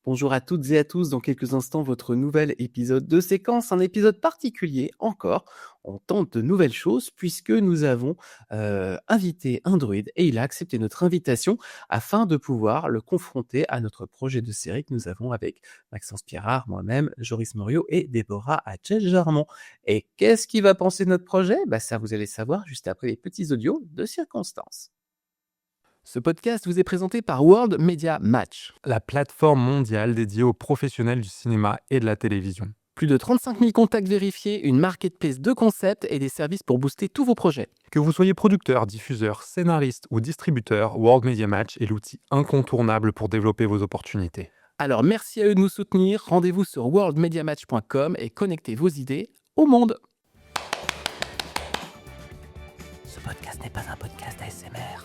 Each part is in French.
Bonjour à toutes et à tous, dans quelques instants votre nouvel épisode de séquence, un épisode particulier encore. On tente de nouvelles choses puisque nous avons invité un druide et il a accepté notre invitation afin de pouvoir le confronter à notre projet de série que nous avons avec Maxence Pierrard, moi-même, Joris Morio et Déborah Hatchel-Jarmon. Et qu'est-ce qu'il va penser de notre projet? Ça vous allez savoir juste après les petits audios de circonstance. Ce podcast vous est présenté par World Media Match. La plateforme mondiale dédiée aux professionnels du cinéma et de la télévision. Plus de 35 000 contacts vérifiés, une marketplace de concepts et des services pour booster tous vos projets. Que vous soyez producteur, diffuseur, scénariste ou distributeur, World Media Match est l'outil incontournable pour développer vos opportunités. Alors merci à eux de nous soutenir, rendez-vous sur worldmediamatch.com et connectez vos idées au monde. Ce podcast n'est pas un podcast ASMR.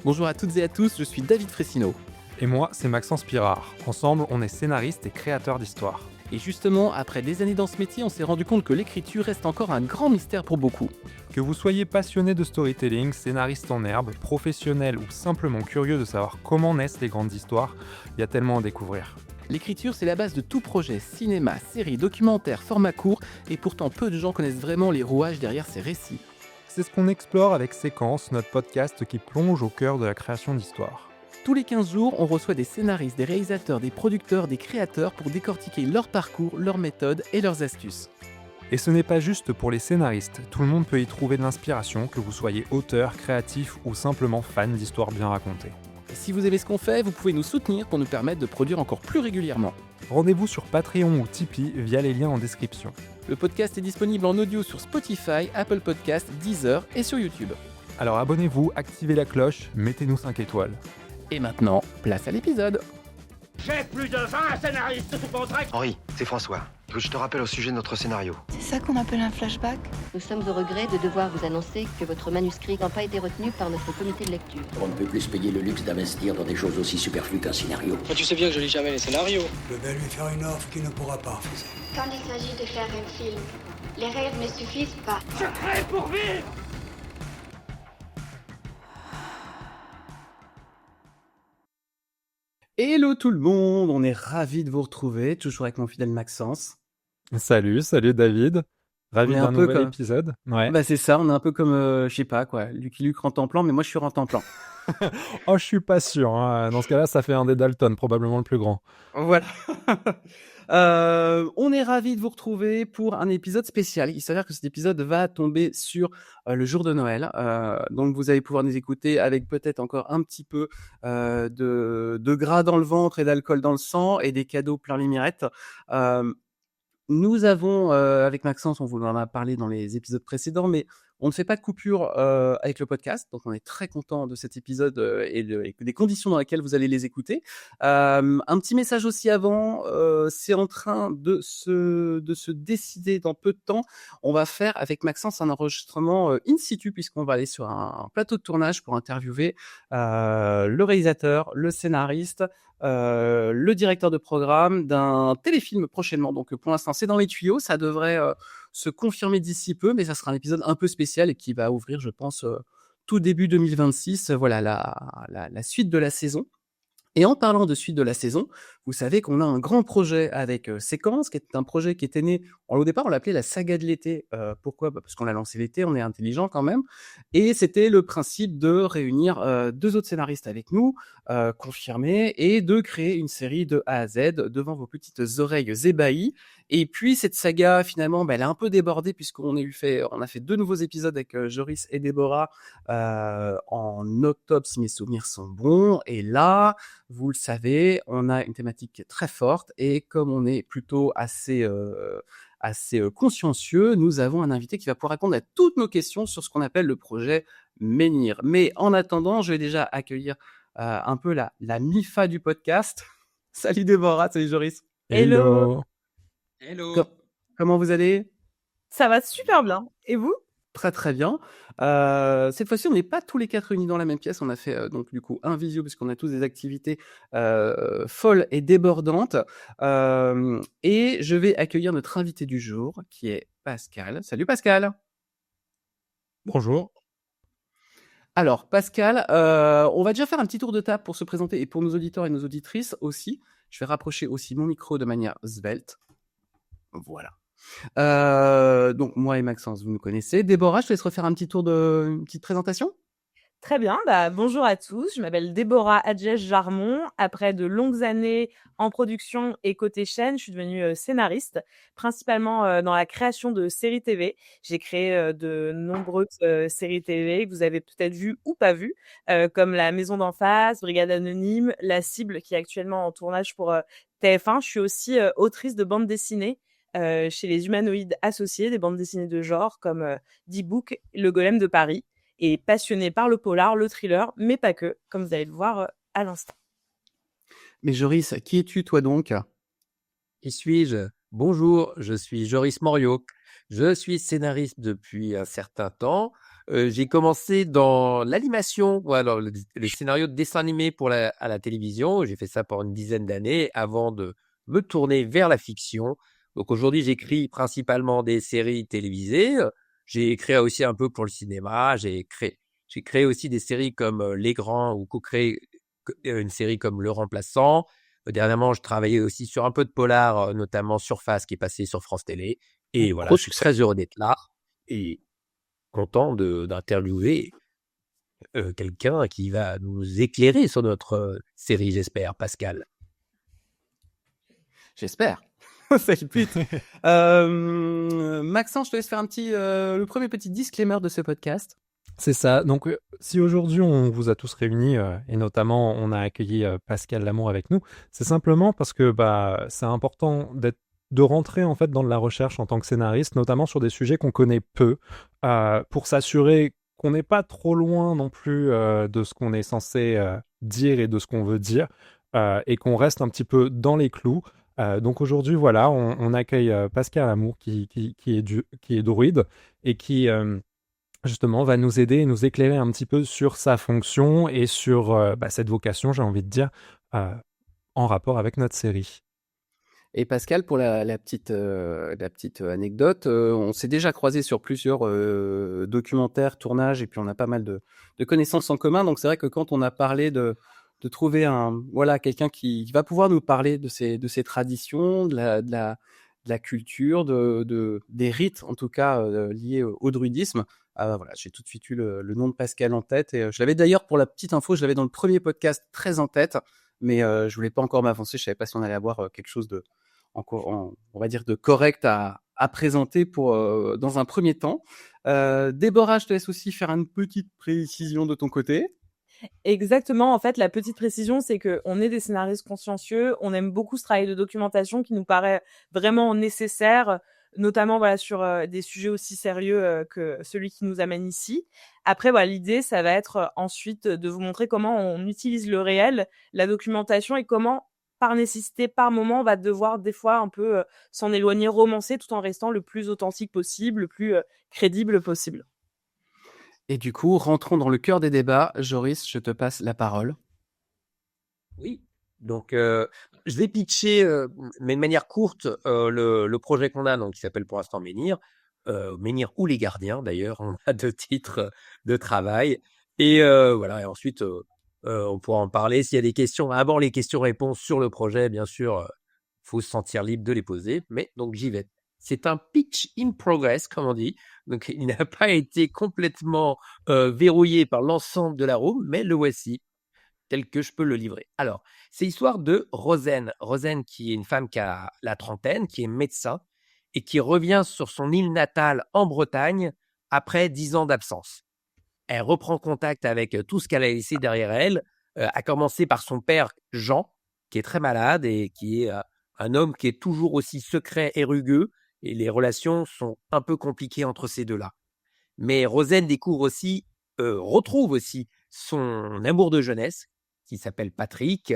Bonjour à toutes et à tous, je suis David Fressineau. Et moi, c'est Maxence Pirard. Ensemble, on est scénariste et créateur d'histoires. Et justement, après des années dans ce métier, on s'est rendu compte que l'écriture reste encore un grand mystère pour beaucoup. Que vous soyez passionné de storytelling, scénariste en herbe, professionnel ou simplement curieux de savoir comment naissent les grandes histoires, il y a tellement à découvrir. L'écriture, c'est la base de tout projet, cinéma, série, documentaire, format court, et pourtant peu de gens connaissent vraiment les rouages derrière ces récits. C'est ce qu'on explore avec Séquence, notre podcast qui plonge au cœur de la création d'histoires. Tous les 15 jours, on reçoit des scénaristes, des réalisateurs, des producteurs, des créateurs pour décortiquer leur parcours, leurs méthodes et leurs astuces. Et ce n'est pas juste pour les scénaristes, tout le monde peut y trouver de l'inspiration, que vous soyez auteur, créatif ou simplement fan d'histoires bien racontées. Et si vous aimez ce qu'on fait, vous pouvez nous soutenir pour nous permettre de produire encore plus régulièrement. Rendez-vous sur Patreon ou Tipeee via les liens en description. Le podcast est disponible en audio sur Spotify, Apple Podcasts, Deezer et sur YouTube. Alors abonnez-vous, activez la cloche, mettez-nous 5 étoiles. Et maintenant, place à l'épisode. J'ai plus de 20 scénaristes sous contrat. Henri, c'est François. Écoute, je te rappelle au sujet de notre scénario. C'est ça qu'on appelle un flashback? Nous sommes au regret de devoir vous annoncer que votre manuscrit n'a pas été retenu par notre comité de lecture. On ne peut plus se payer le luxe d'investir dans des choses aussi superflues qu'un scénario. Tu sais bien que je lis jamais les scénarios. Je vais lui faire une offre qu'il ne pourra pas refuser. Quand il s'agit de faire un film, les rêves ne suffisent pas. Je crée pour vivre. Hello tout le monde, on est ravis de vous retrouver, toujours avec mon fidèle Maxence. Salut David. Ravi d'un nouvel épisode. Ouais. C'est ça, on est un peu comme, je sais pas quoi, Lucky Luke Rantanplan, mais moi je suis Rantanplan. Oh, je suis pas sûr. Hein. Dans ce cas-là, ça fait un des Dalton, probablement le plus grand. Voilà. On est ravis de vous retrouver pour un épisode spécial. Il s'avère que cet épisode va tomber sur le jour de Noël. Donc vous allez pouvoir nous écouter avec peut-être encore un petit peu de gras dans le ventre et d'alcool dans le sang et des cadeaux plein les mirettes. Nous avons, avec Maxence, on vous en a parlé dans les épisodes précédents, mais on ne fait pas de coupure avec le podcast, donc on est très content de cet épisode et des conditions dans lesquelles vous allez les écouter. Un petit message aussi avant, c'est en train de se décider dans peu de temps. On va faire avec Maxence un enregistrement in situ, puisqu'on va aller sur un plateau de tournage pour interviewer le réalisateur, le scénariste, le directeur de programme d'un téléfilm prochainement. Donc pour l'instant, c'est dans les tuyaux, ça devrait se confirmer d'ici peu, mais ça sera un épisode un peu spécial et qui va ouvrir, je pense, tout début 2026, voilà la suite de la saison. Et en parlant de suite de la saison, vous savez qu'on a un grand projet avec Séquence, qui est un projet qui était né, au départ on l'appelait la saga de l'été. Pourquoi ? Parce qu'on l'a lancé l'été, on est intelligent quand même. Et c'était le principe de réunir 2 autres scénaristes avec nous, confirmés, et de créer une série de A à Z devant vos petites oreilles ébahies. Et puis cette saga, finalement, elle a un peu débordé puisqu'on a fait 2 nouveaux épisodes avec Joris et Déborah en octobre, si mes souvenirs sont bons. Et là, vous le savez, on a une thématique très forte et comme on est plutôt assez consciencieux, nous avons un invité qui va pouvoir répondre à toutes nos questions sur ce qu'on appelle le projet Menhir. Mais en attendant, je vais déjà accueillir un peu la MIFA du podcast. Salut Déborah, salut Joris. Hello. Comment vous allez ? Ça va super bien. Et vous ? Très très bien. Cette fois-ci, on n'est pas tous les 4 réunis dans la même pièce. On a fait donc du coup un visio puisqu'on a tous des activités folles et débordantes. Et je vais accueillir notre invité du jour qui est Pascal. Salut Pascal. Bonjour. Alors Pascal, on va déjà faire un petit tour de table pour se présenter et pour nos auditeurs et nos auditrices aussi. Je vais rapprocher aussi mon micro de manière svelte. Voilà. Donc moi et Maxence, vous nous connaissez. Déborah, je te laisse refaire une petite présentation. Très bien, bonjour à tous, je m'appelle Déborah Adjesh-Jarmon. Après de longues années en production et côté chaîne, je suis devenue scénariste, principalement dans la création de séries TV. J'ai créé de nombreuses séries TV que vous avez peut-être vues ou pas vues, comme La Maison d'en face, Brigade Anonyme, La Cible qui est actuellement en tournage pour TF1. Je suis aussi autrice de bandes dessinées chez les Humanoïdes Associés, des bandes dessinées de genre comme D-Book, Le Golem de Paris. Et passionnée par le polar, le thriller, mais pas que, comme vous allez le voir à l'instant. Mais Joris, qui es-tu toi donc? Qui suis-je? Bonjour, je suis Joris Morio. Je suis scénariste depuis un certain temps. J'ai commencé dans l'animation, alors le scénario de dessin animé à la télévision. J'ai fait ça pendant une dizaine d'années avant de me tourner vers la fiction. Donc aujourd'hui, j'écris principalement des séries télévisées. J'ai créé aussi un peu pour le cinéma. J'ai créé aussi des séries comme Les Grands ou co-créé une série comme Le Remplaçant. Dernièrement, je travaillais aussi sur un peu de polar, notamment Surface qui est passé sur France Télé. Et voilà, je suis très heureux d'être là et content d'interviewer quelqu'un qui va nous éclairer sur notre série, j'espère, Pascal. J'espère. C'est le but. Maxence, je te laisse faire le premier petit disclaimer de ce podcast. C'est ça. Donc, si aujourd'hui on vous a tous réunis et notamment on a accueilli Pascal Lamour avec nous, c'est simplement parce que c'est important de rentrer en fait dans de la recherche en tant que scénariste, notamment sur des sujets qu'on connaît peu, pour s'assurer qu'on n'est pas trop loin non plus de ce qu'on est censé dire et de ce qu'on veut dire, et qu'on reste un petit peu dans les clous. Donc aujourd'hui, voilà, on accueille Pascal Lamour qui est druide et qui justement va nous aider et nous éclairer un petit peu sur sa fonction et sur cette vocation, j'ai envie de dire, en rapport avec notre série. Et Pascal, pour la petite anecdote, on s'est déjà croisés sur plusieurs documentaires, tournages, et puis on a pas mal de connaissances en commun. Donc c'est vrai que quand on a parlé de trouver quelqu'un qui va pouvoir nous parler de ces traditions, de la culture, des rites en tout cas liés au druidisme. J'ai tout de suite eu le nom de Pascal en tête et je l'avais d'ailleurs, pour la petite info, je l'avais dans le premier podcast très en tête, mais je voulais pas encore m'avancer. Je savais pas si on allait avoir quelque chose on va dire de correct à présenter dans un premier temps. Déborah, je te laisse aussi faire une petite précision de ton côté. Exactement. En fait, la petite précision, c'est qu'on est des scénaristes consciencieux. On aime beaucoup ce travail de documentation qui nous paraît vraiment nécessaire, notamment sur des sujets aussi sérieux que celui qui nous amène ici. Après, l'idée, ça va être ensuite de vous montrer comment on utilise le réel, la documentation, et comment, par nécessité, par moment, on va devoir des fois un peu s'en éloigner, romancer, tout en restant le plus authentique possible, le plus crédible possible. Et du coup, rentrons dans le cœur des débats. Joris, je te passe la parole. Oui, donc je vais pitcher, mais de manière courte, le projet qu'on a, donc qui s'appelle pour l'instant Menhir. Menhir ou Les Gardiens, d'ailleurs, on a 2 titres de travail. Et voilà, et ensuite, on pourra en parler. S'il y a des questions, d'abord les questions-réponses sur le projet, bien sûr, faut se sentir libre de les poser. Mais donc j'y vais. C'est un pitch in progress, comme on dit. Donc, il n'a pas été complètement verrouillé par l'ensemble de la room, mais le voici, tel que je peux le livrer. Alors, c'est l'histoire de Rosen. Rosen, qui est une femme qui a la trentaine, qui est médecin, et qui revient sur son île natale en Bretagne après 10 ans d'absence. Elle reprend contact avec tout ce qu'elle a laissé derrière elle, à commencer par son père, Jean, qui est très malade et qui est un homme qui est toujours aussi secret et rugueux. Et les relations sont un peu compliquées entre ces deux-là. Mais Rosen retrouve aussi son amour de jeunesse, qui s'appelle Patrick,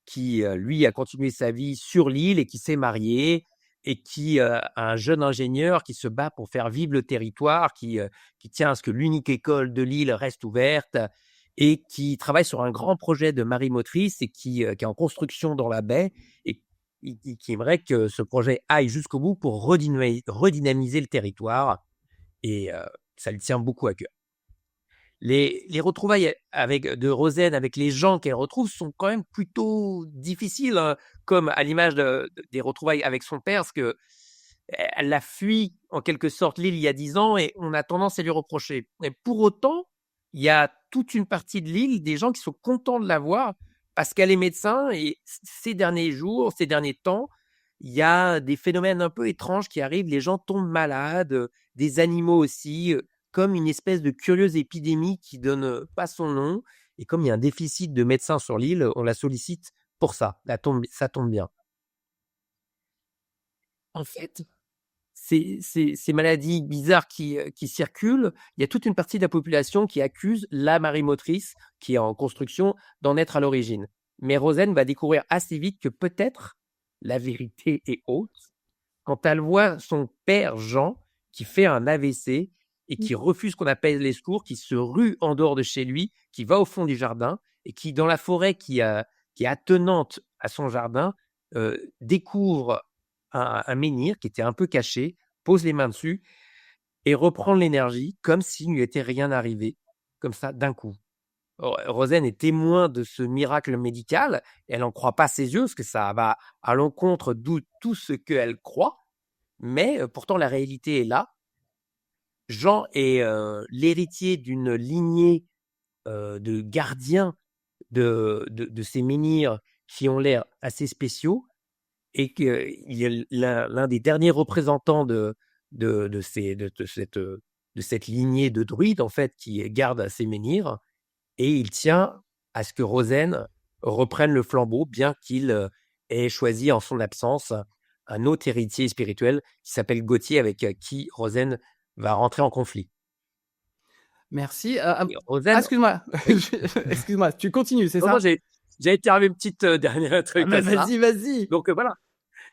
qui, lui, a continué sa vie sur l'île et qui s'est marié, et qui a un jeune ingénieur qui se bat pour faire vivre le territoire, qui tient à ce que l'unique école de l'île reste ouverte, et qui travaille sur un grand projet de marine motrice et qui est en construction dans la baie, et qui aimerait que ce projet aille jusqu'au bout pour redynamiser le territoire, et ça lui tient beaucoup à cœur. Les retrouvailles de Rosen avec les gens qu'elle retrouve sont quand même plutôt difficiles, hein, comme à l'image des retrouvailles avec son père, parce que elle a fui en quelque sorte l'île il y a 10 ans et on a tendance à lui reprocher. Et pour autant, il y a toute une partie de l'île, des gens qui sont contents de la voir parce qu'elle est médecin et ces derniers jours, ces derniers temps, il y a des phénomènes un peu étranges qui arrivent, les gens tombent malades, des animaux aussi, comme une espèce de curieuse épidémie qui donne pas son nom. Et comme il y a un déficit de médecins sur l'île, on la sollicite pour ça. Ça tombe bien. En fait, ces maladies bizarres qui circulent, il y a toute une partie de la population qui accuse la marée motrice, qui est en construction, d'en être à l'origine. Mais Rosen va découvrir assez vite que peut-être la vérité est haute quand elle voit son père Jean qui fait un AVC et qui refuse qu'on appelle les secours, qui se rue en dehors de chez lui, qui va au fond du jardin et qui, dans la forêt qui est attenante à son jardin, découvre un menhir qui était un peu caché, pose les mains dessus et reprend l'énergie comme s'il ne lui était rien arrivé, comme ça, d'un coup. Rosen est témoin de ce miracle médical. Elle n'en croit pas ses yeux, parce que ça va à l'encontre de tout ce qu'elle croit. Mais pourtant, la réalité est là. Jean est l'héritier d'une lignée de gardiens de ces menhirs qui ont l'air assez spéciaux et qu'il est l'un des derniers représentants de cette lignée de druides, en fait, qui garde ces menhirs. Et il tient à ce que Rosen reprenne le flambeau, bien qu'il ait choisi en son absence un autre héritier spirituel qui s'appelle Gauthier, avec qui Rosen va rentrer en conflit. Merci. Rosen... excuse-moi. Excuse-moi, tu continues, c'est ça? Non, j'ai terminé une petite dernière truc. Vas-y. Donc voilà.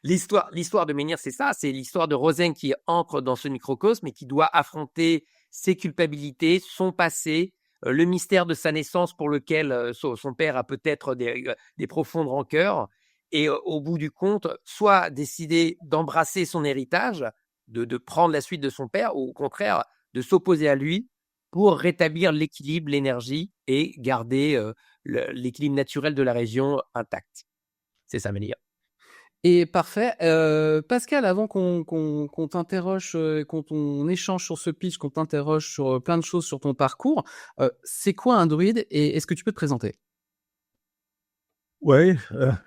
L'histoire de Menhir, c'est ça. C'est l'histoire de Rosen qui ancre dans ce microcosme et qui doit affronter ses culpabilités, son passé, le mystère de sa naissance pour lequel son père a peut-être des profondes rancœurs, et au bout du compte, soit décider d'embrasser son héritage, de prendre la suite de son père, ou au contraire, de s'opposer à lui pour rétablir l'équilibre, l'énergie et garder l'équilibre naturel de la région intact. C'est ça, Menhir. Et parfait. Pascal, avant qu'on t'interroge, qu'on échange sur ce pitch, qu'on t'interroge sur plein de choses sur ton parcours, c'est quoi un druide et est-ce que tu peux te présenter? Oui,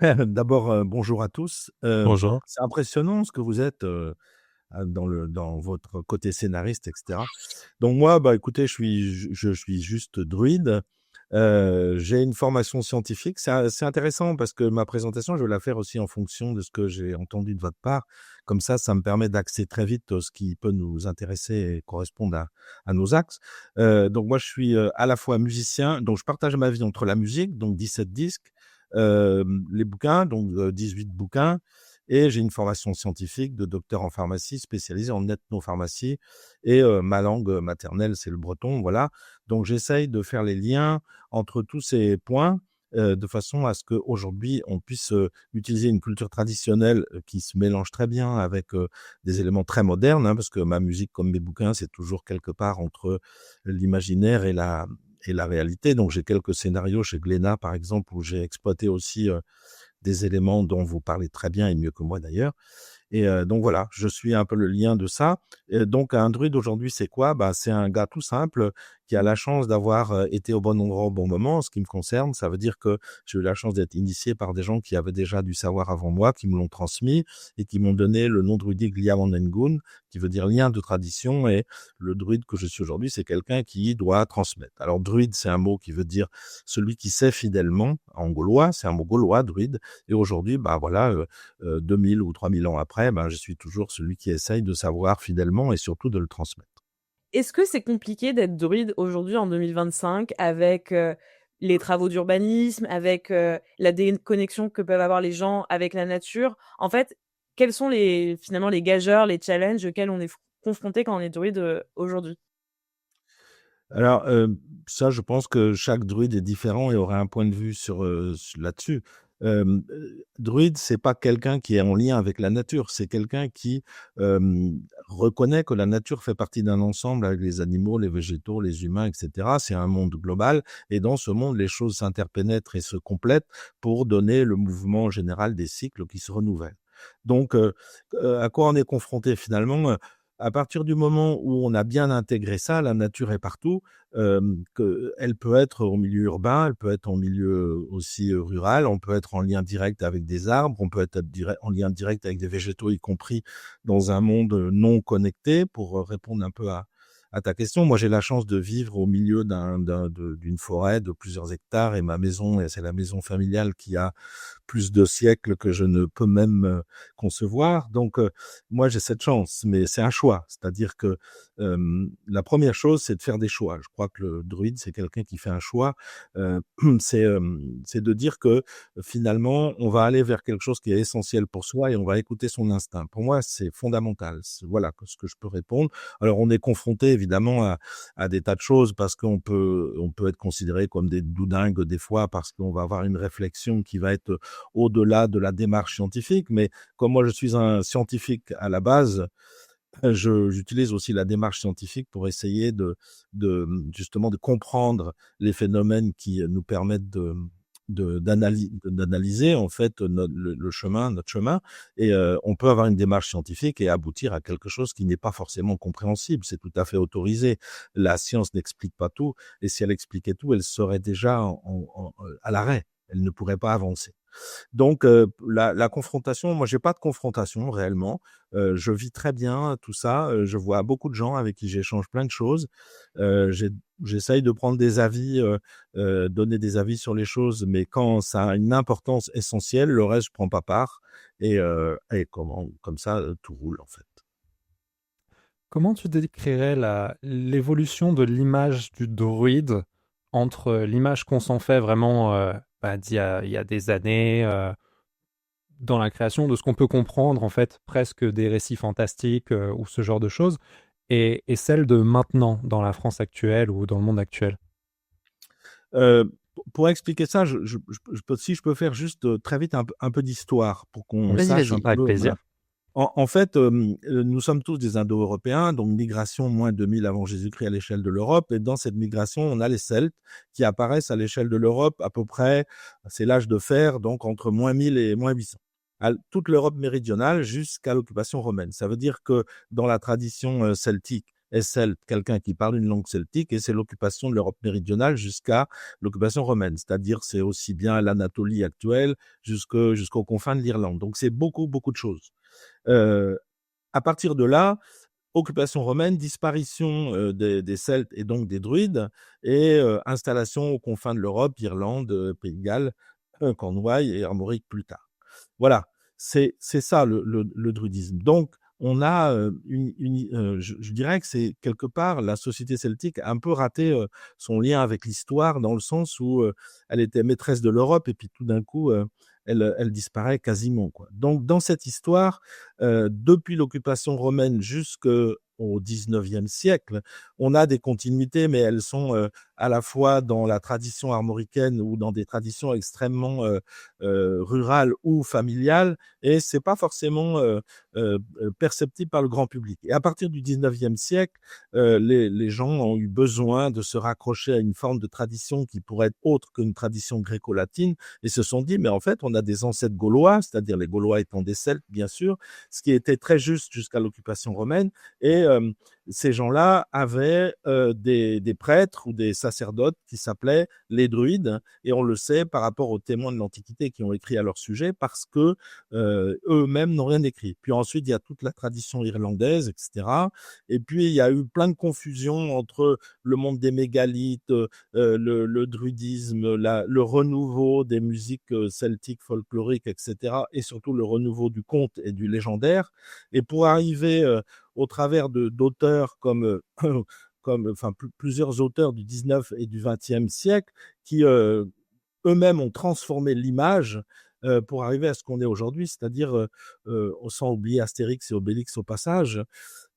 d'abord, bonjour à tous. Bonjour. C'est impressionnant ce que vous êtes dans votre côté scénariste, etc. Donc moi, écoutez, je suis juste druide. J'ai une formation scientifique. C'est intéressant parce que ma présentation, je vais la faire aussi en fonction de ce que j'ai entendu de votre part. Comme ça me permet d'axer très vite ce qui peut nous intéresser et correspondre à nos axes. Donc moi, je suis à la fois musicien, donc je partage ma vie entre la musique, donc 17 disques, les bouquins, donc 18 bouquins, et j'ai une formation scientifique de docteur en pharmacie spécialisée en ethnopharmacie, et ma langue maternelle, c'est le breton, voilà. Donc j'essaye de faire les liens entre tous ces points de façon à ce qu'aujourd'hui, on puisse utiliser une culture traditionnelle qui se mélange très bien avec des éléments très modernes, parce que ma musique, comme mes bouquins, c'est toujours quelque part entre l'imaginaire et la réalité. Donc j'ai quelques scénarios chez Glénat, par exemple, où j'ai exploité aussi des éléments dont vous parlez très bien et mieux que moi d'ailleurs. Et donc voilà, je suis un peu le lien de ça. Et donc un druide aujourd'hui, c'est quoi? C'est un gars tout simple qui a la chance d'avoir été au bon endroit au bon moment. En ce qui me concerne, ça veut dire que j'ai eu la chance d'être initié par des gens qui avaient déjà du savoir avant moi, qui me l'ont transmis et qui m'ont donné le nom druidique Liamanengun, qui veut dire lien de tradition. Et le druide que je suis aujourd'hui, c'est quelqu'un qui doit transmettre. Alors druide, c'est un mot qui veut dire celui qui sait fidèlement. En gaulois, c'est un mot gaulois, druide. Et aujourd'hui, 2000 ou 3000 ans après, je suis toujours celui qui essaye de savoir fidèlement et surtout de le transmettre. Est-ce que c'est compliqué d'être druide aujourd'hui en 2025 avec les travaux d'urbanisme, avec la déconnexion que peuvent avoir les gens avec la nature? En fait, quels sont finalement les gageurs, les challenges auxquels on est confronté quand on est druide aujourd'hui? Alors, ça, je pense que chaque druide est différent et aura un point de vue là-dessus. Druide, c'est pas quelqu'un qui est en lien avec la nature, c'est quelqu'un qui reconnaît que la nature fait partie d'un ensemble avec les animaux, les végétaux, les humains, etc. C'est un monde global, et dans ce monde, les choses s'interpénètrent et se complètent pour donner le mouvement général des cycles qui se renouvellent. Donc, à quoi on est confronté finalement? À partir du moment où on a bien intégré ça, la nature est partout, elle peut être au milieu urbain, elle peut être en milieu aussi rural, on peut être en lien direct avec des arbres, on peut être en lien direct avec des végétaux, y compris dans un monde non connecté, pour répondre un peu à ta question. Moi, j'ai la chance de vivre au milieu d'une forêt de plusieurs hectares, et ma maison, c'est la maison familiale qui a plus de siècles que je ne peux même concevoir. Donc, moi, j'ai cette chance, mais c'est un choix. C'est-à-dire que la première chose, c'est de faire des choix. Je crois que le druide, c'est quelqu'un qui fait un choix. C'est de dire que finalement, on va aller vers quelque chose qui est essentiel pour soi et on va écouter son instinct. Pour moi, c'est fondamental. Voilà ce que je peux répondre. Alors, on est confronté évidemment à des tas de choses, parce qu'on peut être considéré comme des doudingues des fois, parce qu'on va avoir une réflexion qui va être au-delà de la démarche scientifique. Mais comme moi, je suis un scientifique à la base, j'utilise aussi la démarche scientifique pour essayer justement de comprendre les phénomènes qui nous permettent d'analyser en fait notre chemin, et on peut avoir une démarche scientifique et aboutir à quelque chose qui n'est pas forcément compréhensible. C'est tout à fait autorisé. La science n'explique pas tout, et si elle expliquait tout, elle serait déjà à l'arrêt. Elle ne pourrait pas avancer. Donc, la confrontation, moi, j'ai pas de confrontation réellement. Je vis très bien tout ça. Je vois beaucoup de gens avec qui j'échange plein de choses. J'essaye de prendre des avis, donner des avis sur les choses, mais quand ça a une importance essentielle, le reste, je prends pas part. Et comme ça, tout roule en fait. Comment tu décrirais l'évolution de l'image du druide entre l'image qu'on s'en fait vraiment il y a des années, dans la création de ce qu'on peut comprendre, en fait, presque des récits fantastiques ou ce genre de choses, et celle de maintenant, dans la France actuelle ou dans le monde actuel? Pour expliquer ça, si je peux faire juste très vite un peu d'histoire pour qu'on sache un peu. Avec plaisir. En fait, nous sommes tous des Indo-Européens, donc migration moins 2000 avant Jésus-Christ à l'échelle de l'Europe. Et dans cette migration, on a les Celtes qui apparaissent à l'échelle de l'Europe à peu près, c'est l'âge de fer, donc entre moins 1000 et moins 800. À toute l'Europe méridionale jusqu'à l'occupation romaine. Ça veut dire que dans la tradition celtique, est celte, quelqu'un qui parle une langue celtique, et c'est l'occupation de l'Europe méridionale jusqu'à l'occupation romaine. C'est-à-dire, c'est aussi bien l'Anatolie actuelle jusqu'aux confins de l'Irlande. Donc, c'est beaucoup, beaucoup de choses. À partir de là, occupation romaine, disparition des Celtes et donc des Druides, et installation aux confins de l'Europe, Irlande, Pays de Galles, Cornouailles et Armorique plus tard. Voilà, c'est ça le druidisme. Donc, on a je dirais que c'est quelque part la société celtique a un peu raté son lien avec l'histoire, dans le sens où elle était maîtresse de l'Europe et puis tout d'un coup elle disparaît quasiment, quoi. Donc dans cette histoire, depuis l'occupation romaine jusqu'au XIXe siècle, on a des continuités, mais elles sont à la fois dans la tradition armoricaine ou dans des traditions extrêmement rurales ou familiales, et c'est pas forcément perceptible par le grand public. Et à partir du XIXe siècle, les gens ont eu besoin de se raccrocher à une forme de tradition qui pourrait être autre qu'une tradition gréco-latine, et se sont dit, mais en fait, on a des ancêtres gaulois, c'est-à-dire les Gaulois étant des Celtes, bien sûr, ce qui était très juste jusqu'à l'occupation romaine, et ces gens-là avaient des prêtres ou des sacerdotes qui s'appelaient les druides, et on le sait par rapport aux témoins de l'Antiquité qui ont écrit à leur sujet, parce que eux-mêmes n'ont rien écrit. Puis ensuite, il y a toute la tradition irlandaise, etc. Et puis, il y a eu plein de confusions entre le monde des mégalithes, le druidisme, le renouveau des musiques celtiques, folkloriques, etc. Et surtout le renouveau du conte et du légendaire. Et pour arriver au travers d'auteurs comme plusieurs auteurs du 19 et du 20e siècle qui eux-mêmes ont transformé l'image pour arriver à ce qu'on est aujourd'hui, c'est-à-dire sans oublier Astérix et Obélix au passage,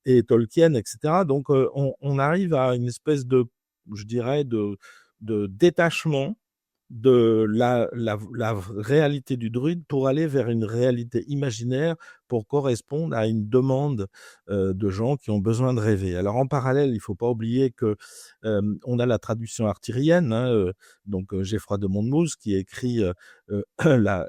et Tolkien, etc. Donc on arrive à une espèce de, je dirais, de détachement de la réalité du druide pour aller vers une réalité imaginaire pour correspondre à une demande de gens qui ont besoin de rêver. Alors en parallèle, il faut pas oublier que on a la traduction arthurienne, donc Geoffroy de Monmouth qui écrit la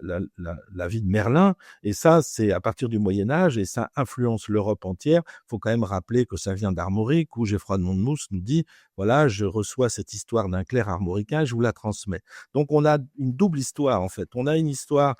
vie de Merlin, et ça c'est à partir du Moyen Âge et ça influence l'Europe entière. Faut quand même rappeler que ça vient d'Armorique où Geoffroy de Monmouth nous dit voilà, je reçois cette histoire d'un clerc armoricain, je vous la transmets. Donc on a une double histoire en fait. On a une histoire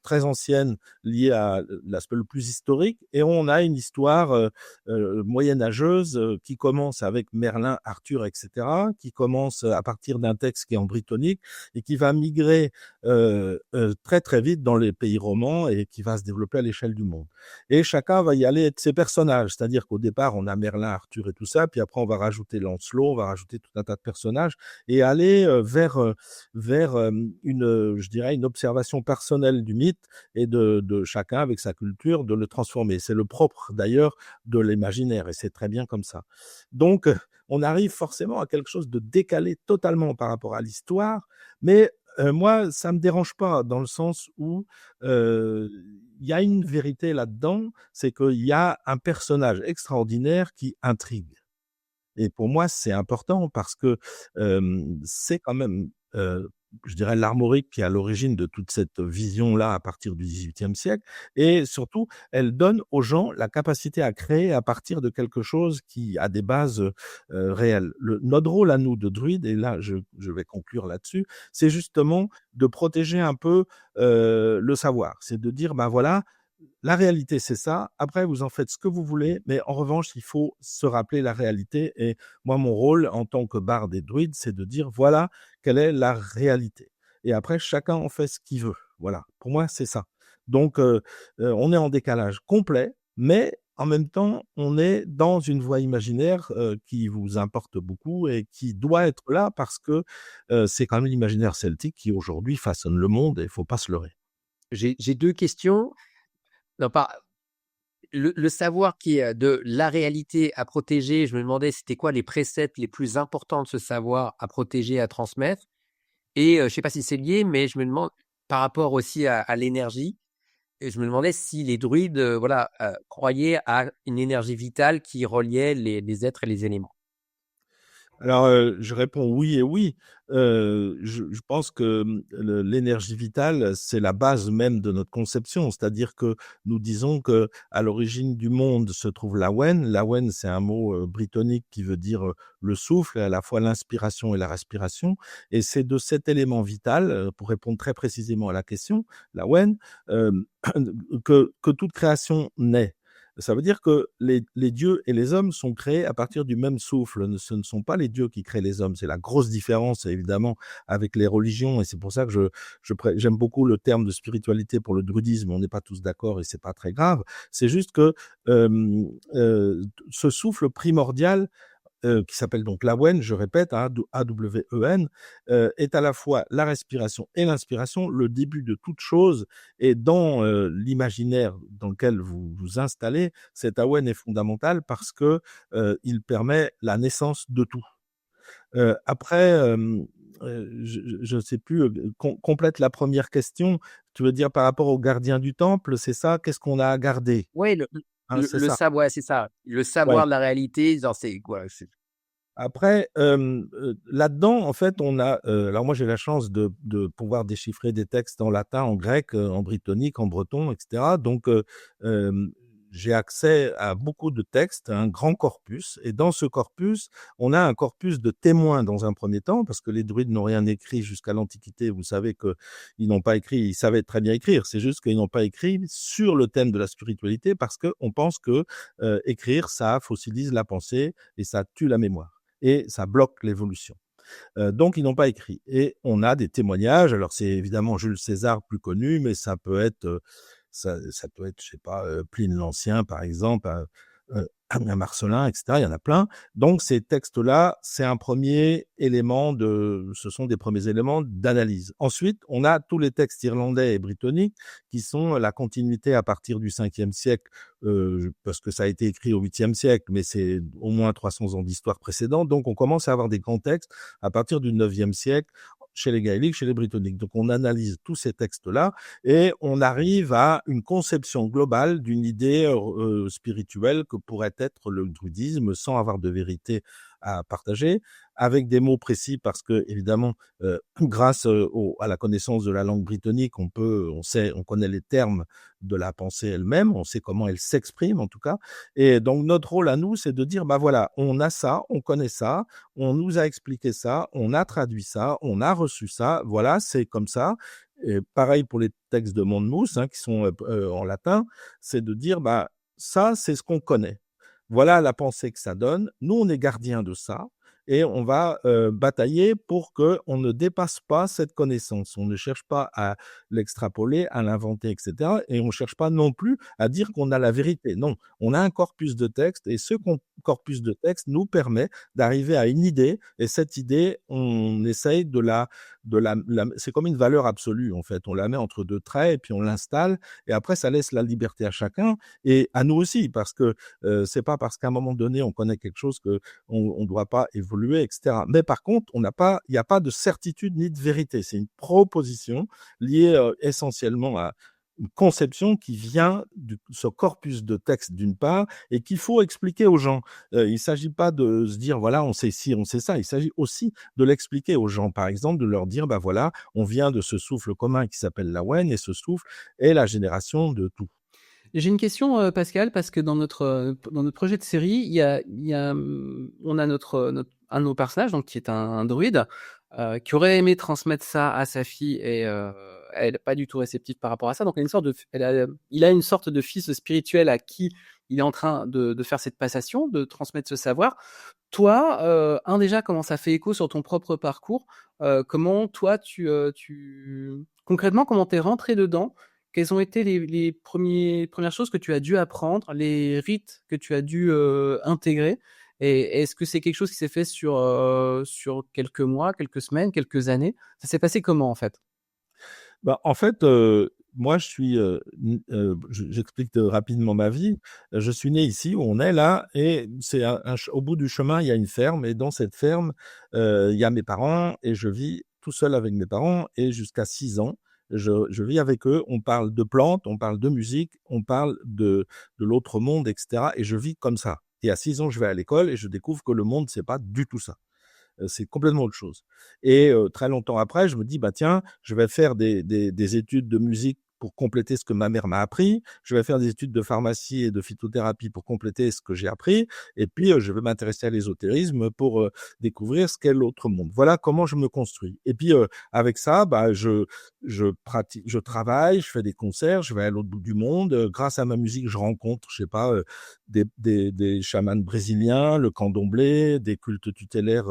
très ancienne liée à l'aspect le plus historique et on a une histoire moyenâgeuse qui commence avec Merlin, Arthur, etc., qui commence à partir d'un texte qui est en brittonique et qui va migrer très très vite dans les pays romans et qui va se développer à l'échelle du monde. Et chacun va y aller être ses personnages, c'est-à-dire qu'au départ on a Merlin, Arthur et tout ça, puis après on va rajouter Lancelot, on va rajouter tout un tas de personnages et aller vers je dirais une observation personnelle du mythe et de chacun avec sa culture de le transformer. C'est le propre d'ailleurs de l'imaginaire et c'est très bien comme ça. Donc on arrive forcément à quelque chose de décalé totalement par rapport à l'histoire, mais moi ça me dérange pas dans le sens où il y a une vérité là-dedans, c'est qu'il y a un personnage extraordinaire qui intrigue. Et pour moi, c'est important parce que c'est quand même, je dirais, l'Armorique qui est à l'origine de toute cette vision-là à partir du XVIIIe siècle. Et surtout, elle donne aux gens la capacité à créer à partir de quelque chose qui a des bases réelles. Notre rôle à nous de druides, et là, je vais conclure là-dessus, c'est justement de protéger un peu le savoir. C'est de dire, ben voilà, la réalité, c'est ça. Après, vous en faites ce que vous voulez, mais en revanche, il faut se rappeler la réalité. Et moi, mon rôle en tant que barde et druide, c'est de dire, voilà, quelle est la réalité. Et après, chacun en fait ce qu'il veut. Voilà. Pour moi, c'est ça. Donc, on est en décalage complet, mais en même temps, on est dans une voie imaginaire qui vous importe beaucoup et qui doit être là parce que c'est quand même l'imaginaire celtique qui, aujourd'hui, façonne le monde et il faut pas se leurrer. J'ai 2 questions. Non, le savoir qui est de la réalité à protéger, je me demandais c'était quoi les préceptes les plus importants de ce savoir à protéger, à transmettre. Et je sais pas si c'est lié, mais je me demande par rapport aussi à l'énergie, et je me demandais si les druides croyaient à une énergie vitale qui reliait les êtres et les éléments. Alors, je réponds oui et oui. Je pense que l'énergie vitale, c'est la base même de notre conception. C'est-à-dire que nous disons que à l'origine du monde se trouve l'Awen. L'Awen, c'est un mot brittonique qui veut dire le souffle, à la fois l'inspiration et la respiration. Et c'est de cet élément vital, pour répondre très précisément à la question, l'Awen, que toute création naît. Ça veut dire que les dieux et les hommes sont créés à partir du même souffle. Ce ne sont pas les dieux qui créent les hommes. C'est la grosse différence, évidemment, avec les religions. Et c'est pour ça que j'aime beaucoup le terme de spiritualité pour le druidisme. On n'est pas tous d'accord et c'est pas très grave. C'est juste que ce souffle primordial qui s'appelle donc l'Awen, je répète, A-W-E-N, est à la fois la respiration et l'inspiration, le début de toute chose. Et dans l'imaginaire dans lequel vous vous installez, cet Awen est fondamental parce que il permet la naissance de tout. Après, je ne sais plus, complète la première question. Tu veux dire par rapport au gardien du temple, c'est ça? Qu'est-ce qu'on a à garder? Oui, C'est ça. savoir, c'est ça. Le savoir Ouais. de la réalité, c'est quoi? Après, là-dedans, en fait, on a. Alors moi, j'ai la chance de pouvoir déchiffrer des textes en latin, en grec, en brittonique, en breton, etc. Donc, j'ai accès à beaucoup de textes, à un grand corpus. Et dans ce corpus, on a un corpus de témoins dans un premier temps, parce que les druides n'ont rien écrit jusqu'à l'Antiquité. Vous savez qu'ils n'ont pas écrit. Ils savaient très bien écrire. C'est juste qu'ils n'ont pas écrit sur le thème de la spiritualité, parce que on pense que écrire, ça fossilise la pensée et ça tue la mémoire. Et ça bloque l'évolution. Donc, ils n'ont pas écrit. Et on a des témoignages. Alors, c'est évidemment Jules César plus connu, mais ça peut être, ça peut être, je sais pas, Pline l'Ancien, par exemple, un Marcellin, etc. Il y en a plein. Donc, ces textes-là, c'est un premier élément ce sont des premiers éléments d'analyse. Ensuite, on a tous les textes irlandais et britanniques qui sont la continuité à partir du 5e siècle, parce que ça a été écrit au 8e siècle, mais c'est au moins 300 ans d'histoire précédente. Donc, on commence à avoir des grands textes à partir du 9e siècle. chez les gaéliques, chez les brittoniques. Donc, on analyse tous ces textes-là et on arrive à une conception globale d'une idée spirituelle que pourrait être le druidisme sans avoir de vérité à partager, avec des mots précis parce que évidemment, grâce à la connaissance de la langue brittonique, on connaît les termes de la pensée elle-même, on sait comment elle s'exprime en tout cas. Et donc notre rôle à nous, c'est de dire voilà, on a ça, on connaît ça, on nous a expliqué ça, on a traduit ça, on a reçu ça, voilà, c'est comme ça. Et pareil pour les textes de Monmouth qui sont en latin, c'est de dire ça, c'est ce qu'on connaît. Voilà la pensée que ça donne. Nous, on est gardiens de ça et on va batailler pour qu'on ne dépasse pas cette connaissance. On ne cherche pas à l'extrapoler, à l'inventer, etc. Et on ne cherche pas non plus à dire qu'on a la vérité. Non, on a un corpus de texte et ce corpus de texte nous permet d'arriver à une idée et cette idée, on essaye c'est comme une valeur absolue en fait. On la met entre deux traits et puis on l'installe et après ça laisse la liberté à chacun et à nous aussi parce que c'est pas parce qu'à un moment donné on connaît quelque chose que on doit pas évoluer, etc. Mais par contre, il n'y a pas de certitude ni de vérité. C'est une proposition liée essentiellement à une conception qui vient de ce corpus de texte d'une part et qu'il faut expliquer aux gens. Il ne s'agit pas de se dire voilà, on sait ci, on sait ça. Il s'agit aussi de l'expliquer aux gens. Par exemple, de leur dire voilà, on vient de ce souffle commun qui s'appelle la Wen et ce souffle est la génération de tout. J'ai une question, Pascal, parce que dans notre projet de série, on a un de nos personnages, donc qui est un druide, qui aurait aimé transmettre ça à sa fille et elle n'est pas du tout réceptive par rapport à ça. Donc il a une sorte de fils spirituel à qui il est en train de faire cette passation, de transmettre ce savoir. Toi, déjà, comment ça fait écho sur ton propre parcours? Comment toi, concrètement, comment t'es rentré dedans? Quelles ont été les premières choses que tu as dû apprendre, les rites que tu as dû intégrer? Et est-ce que c'est quelque chose qui s'est fait sur quelques mois, quelques semaines, quelques années? Ça s'est passé comment en fait? En fait, moi je suis, j'explique rapidement ma vie. Je suis né ici où on est là et c'est au bout du chemin, il y a une ferme et dans cette ferme, il y a mes parents et je vis tout seul avec mes parents et jusqu'à 6 ans. Je vis avec eux, on parle de plantes, on parle de musique, on parle de l'autre monde, etc. Et je vis comme ça. Et à 6 ans, je vais à l'école et je découvre que le monde, c'est pas du tout ça. C'est complètement autre chose. Et très longtemps après, je me dis, tiens, je vais faire des études de musique pour compléter ce que ma mère m'a appris. Je vais faire des études de pharmacie et de phytothérapie pour compléter ce que j'ai appris. Et puis, je vais m'intéresser à l'ésotérisme pour découvrir ce qu'est l'autre monde. Voilà comment je me construis. Et puis, avec ça, je pratique, je travaille, je fais des concerts, je vais à l'autre bout du monde. Grâce à ma musique, je rencontre, je sais pas, des chamans brésiliens, le candomblé, des cultes tutélaires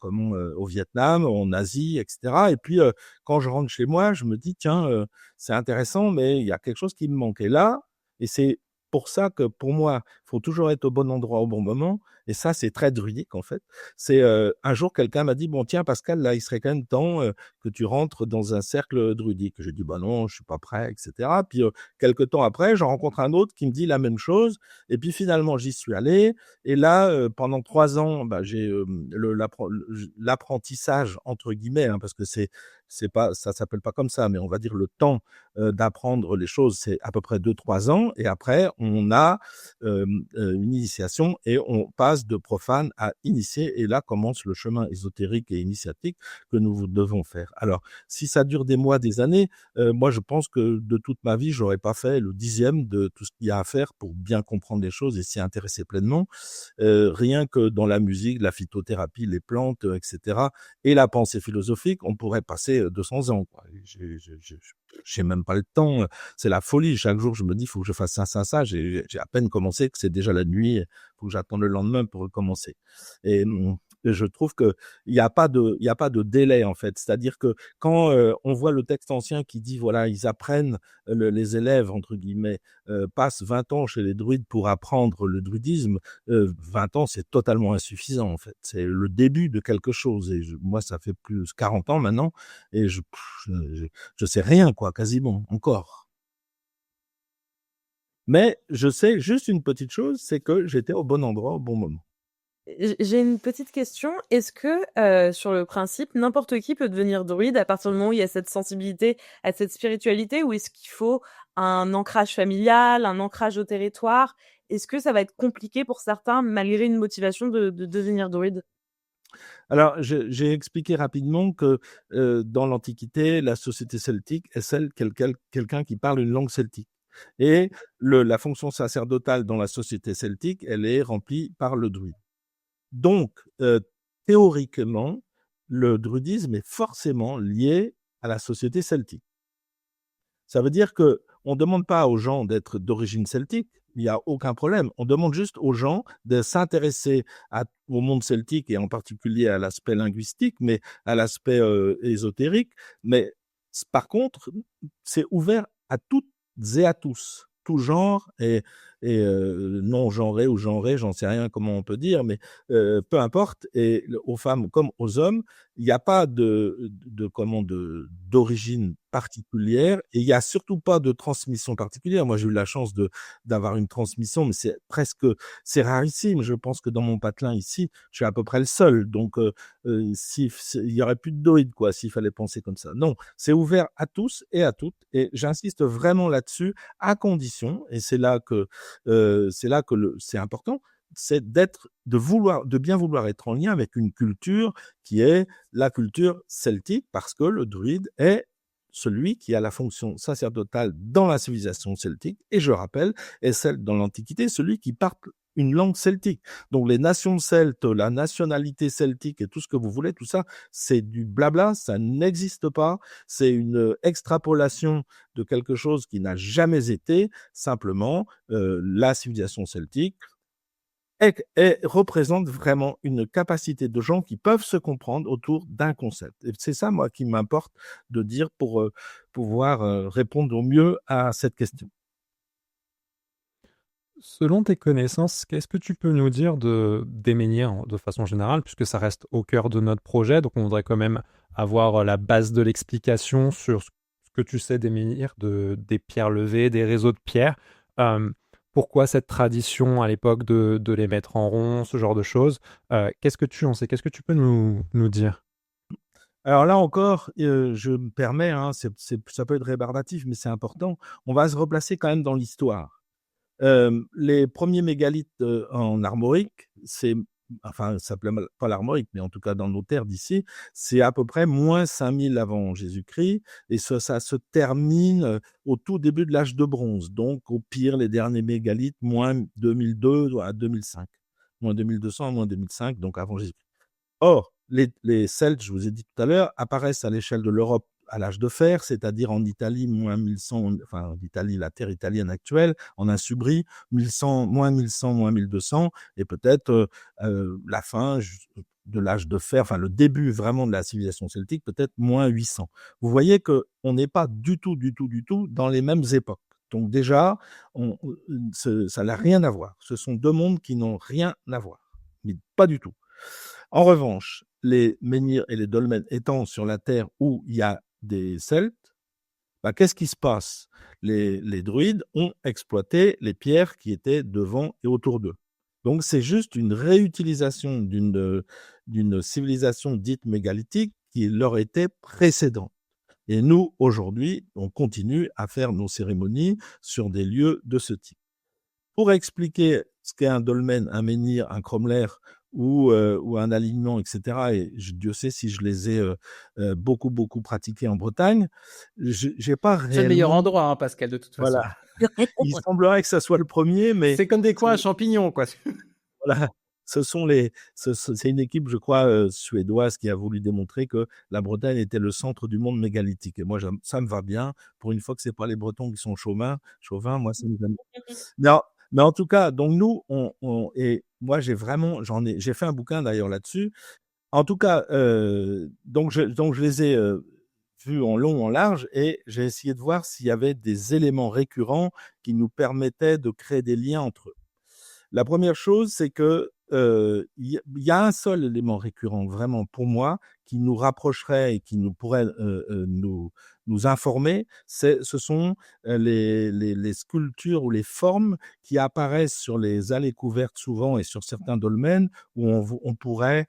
au Vietnam, en Asie, etc. Et puis, quand je rentre chez moi, je me dis, tiens, c'est intéressant, mais il y a quelque chose qui me manque. Et là, et c'est pour ça que pour moi, il faut toujours être au bon endroit au bon moment. Et ça, c'est très druidique, en fait. C'est un jour, quelqu'un m'a dit, bon, tiens, Pascal, là, il serait quand même temps que tu rentres dans un cercle druidique. J'ai dit, non, je suis pas prêt, etc. Puis, quelques temps après, j'en rencontre un autre qui me dit la même chose. Et puis, finalement, j'y suis allé. Et là, pendant 3 ans, j'ai l'apprentissage, entre guillemets, parce que c'est pas, ça s'appelle pas comme ça, mais on va dire le temps d'apprendre les choses, c'est à peu près 2-3 ans. Et après, on a une initiation et on passe de profane à initié. Et là commence le chemin ésotérique et initiatique que nous devons faire. Alors, si ça dure des mois, des années, moi, je pense que de toute ma vie, j'aurais pas fait le 10e de tout ce qu'il y a à faire pour bien comprendre les choses et s'y intéresser pleinement. Rien que dans la musique, la phytothérapie, les plantes, etc. et la pensée philosophique, on pourrait passer 200 ans, quoi. J'ai même pas le temps. C'est la folie. Chaque jour, je me dis, il faut que je fasse ça. J'ai à peine commencé, que c'est déjà la nuit. Il faut que j'attende le lendemain pour recommencer. Et je trouve que il y a pas de délai, en fait. C'est-à-dire que quand on voit le texte ancien qui dit, voilà, ils apprennent, les élèves, entre guillemets, passent 20 ans chez les druides pour apprendre le druidisme, 20 ans, c'est totalement insuffisant, en fait. C'est le début de quelque chose. Et moi, ça fait plus de 40 ans maintenant et je sais rien, quoi, quasiment, encore. Mais je sais juste une petite chose, c'est que j'étais au bon endroit au bon moment. J'ai une petite question. Est-ce que, sur le principe, n'importe qui peut devenir druide à partir du moment où il y a cette sensibilité à cette spiritualité? Ou est-ce qu'il faut un ancrage familial, un ancrage au territoire? Est-ce que ça va être compliqué pour certains malgré une motivation de devenir druide? Alors, j'ai expliqué rapidement que dans l'Antiquité, la société celtique est celle quelqu'un qui parle une langue celtique. Et la fonction sacerdotale dans la société celtique, elle est remplie par le druide. Donc, théoriquement, le druidisme est forcément lié à la société celtique. Ça veut dire que on demande pas aux gens d'être d'origine celtique, il y a aucun problème. On demande juste aux gens de s'intéresser au monde celtique et en particulier à l'aspect linguistique, mais à l'aspect ésotérique. Mais par contre, c'est ouvert à toutes et à tous, tout genre et non genré ou genré, j'en sais rien comment on peut dire, mais peu importe. Et aux femmes comme aux hommes, il n'y a pas d'origine particulière et il n'y a surtout pas de transmission particulière. Moi, j'ai eu la chance d'avoir une transmission, mais c'est rarissime. Je pense que dans mon patelin ici, je suis à peu près le seul. Donc, il y aurait plus de druides, quoi, s'il fallait penser comme ça. Non, c'est ouvert à tous et à toutes. Et j'insiste vraiment là-dessus, à condition, et c'est là que c'est important, c'est de bien vouloir être en lien avec une culture qui est la culture celtique, parce que le druide est celui qui a la fonction sacerdotale dans la civilisation celtique, et je rappelle, est celle dans l'Antiquité, celui qui parle une langue celtique. Donc les nations celtes, la nationalité celtique et tout ce que vous voulez, tout ça, c'est du blabla, ça n'existe pas, c'est une extrapolation de quelque chose qui n'a jamais été. Simplement, la civilisation celtique représente vraiment une capacité de gens qui peuvent se comprendre autour d'un concept. Et c'est ça, moi, qui m'importe de dire pour pouvoir répondre au mieux à cette question. Selon tes connaissances, qu'est-ce que tu peux nous dire des menhirs de façon générale, puisque ça reste au cœur de notre projet, donc on voudrait quand même avoir la base de l'explication sur ce que tu sais des menhirs, des pierres levées, des réseaux de pierres. Pourquoi cette tradition à l'époque de les mettre en rond, ce genre de choses? Qu'est-ce que tu en sais? Qu'est-ce que tu peux nous dire? Alors là encore, je me permets, hein, ça peut être rébarbatif, mais c'est important. On va se replacer quand même dans l'histoire. Les premiers mégalithes en armorique, ça s'appelait pas l'armorique, mais en tout cas dans nos terres d'ici, c'est à peu près moins 5000 avant Jésus-Christ, et ça se termine au tout début de l'âge de bronze. Donc, au pire, les derniers mégalithes, moins 2002 à 2005. Moins 2200 à moins 2005, donc avant Jésus-Christ. Or, les Celtes, je vous ai dit tout à l'heure, apparaissent à l'échelle de l'Europe à l'âge de fer, c'est-à-dire en Italie, moins 1100, enfin, l'Italie, la terre italienne actuelle, en Insubrie, moins 1100, moins 1200, et peut-être la fin de l'âge de fer, enfin, le début vraiment de la civilisation celtique, peut-être moins 800. Vous voyez que on n'est pas du tout dans les mêmes époques. Donc déjà, ça n'a rien à voir. Ce sont deux mondes qui n'ont rien à voir, mais pas du tout. En revanche, les menhirs et les dolmens étant sur la terre où il y a des Celtes, qu'est-ce qui se passe? Les druides ont exploité les pierres qui étaient devant et autour d'eux. Donc c'est juste une réutilisation d'une civilisation dite mégalithique qui leur était précédente. Et nous, aujourd'hui, on continue à faire nos cérémonies sur des lieux de ce type. Pour expliquer ce qu'est un dolmen, un menhir, un cromlech ou un alignement, etc. Et Dieu sait si je les ai beaucoup pratiqués en Bretagne. J'ai pas réellement... C'est le meilleur endroit, hein, Pascal, de toute façon. Voilà. Il semblerait que ça soit le premier, mais... C'est comme des coins à champignons, quoi. Voilà. C'est une équipe, je crois, suédoise qui a voulu démontrer que la Bretagne était le centre du monde mégalithique. Et moi, ça me va bien. Pour une fois que c'est pas les Bretons qui sont chauvins, moi, ça me va bien. Non, mais en tout cas, donc nous, et moi, j'ai fait un bouquin d'ailleurs là-dessus. En tout cas, donc je les ai vus en long, en large, et j'ai essayé de voir s'il y avait des éléments récurrents qui nous permettaient de créer des liens entre eux. La première chose, c'est que il y a un seul élément récurrent vraiment pour moi qui nous rapprocherait et qui nous pourrait nous nous informer, ce sont les sculptures ou les formes qui apparaissent sur les allées couvertes souvent et sur certains dolmens où on pourrait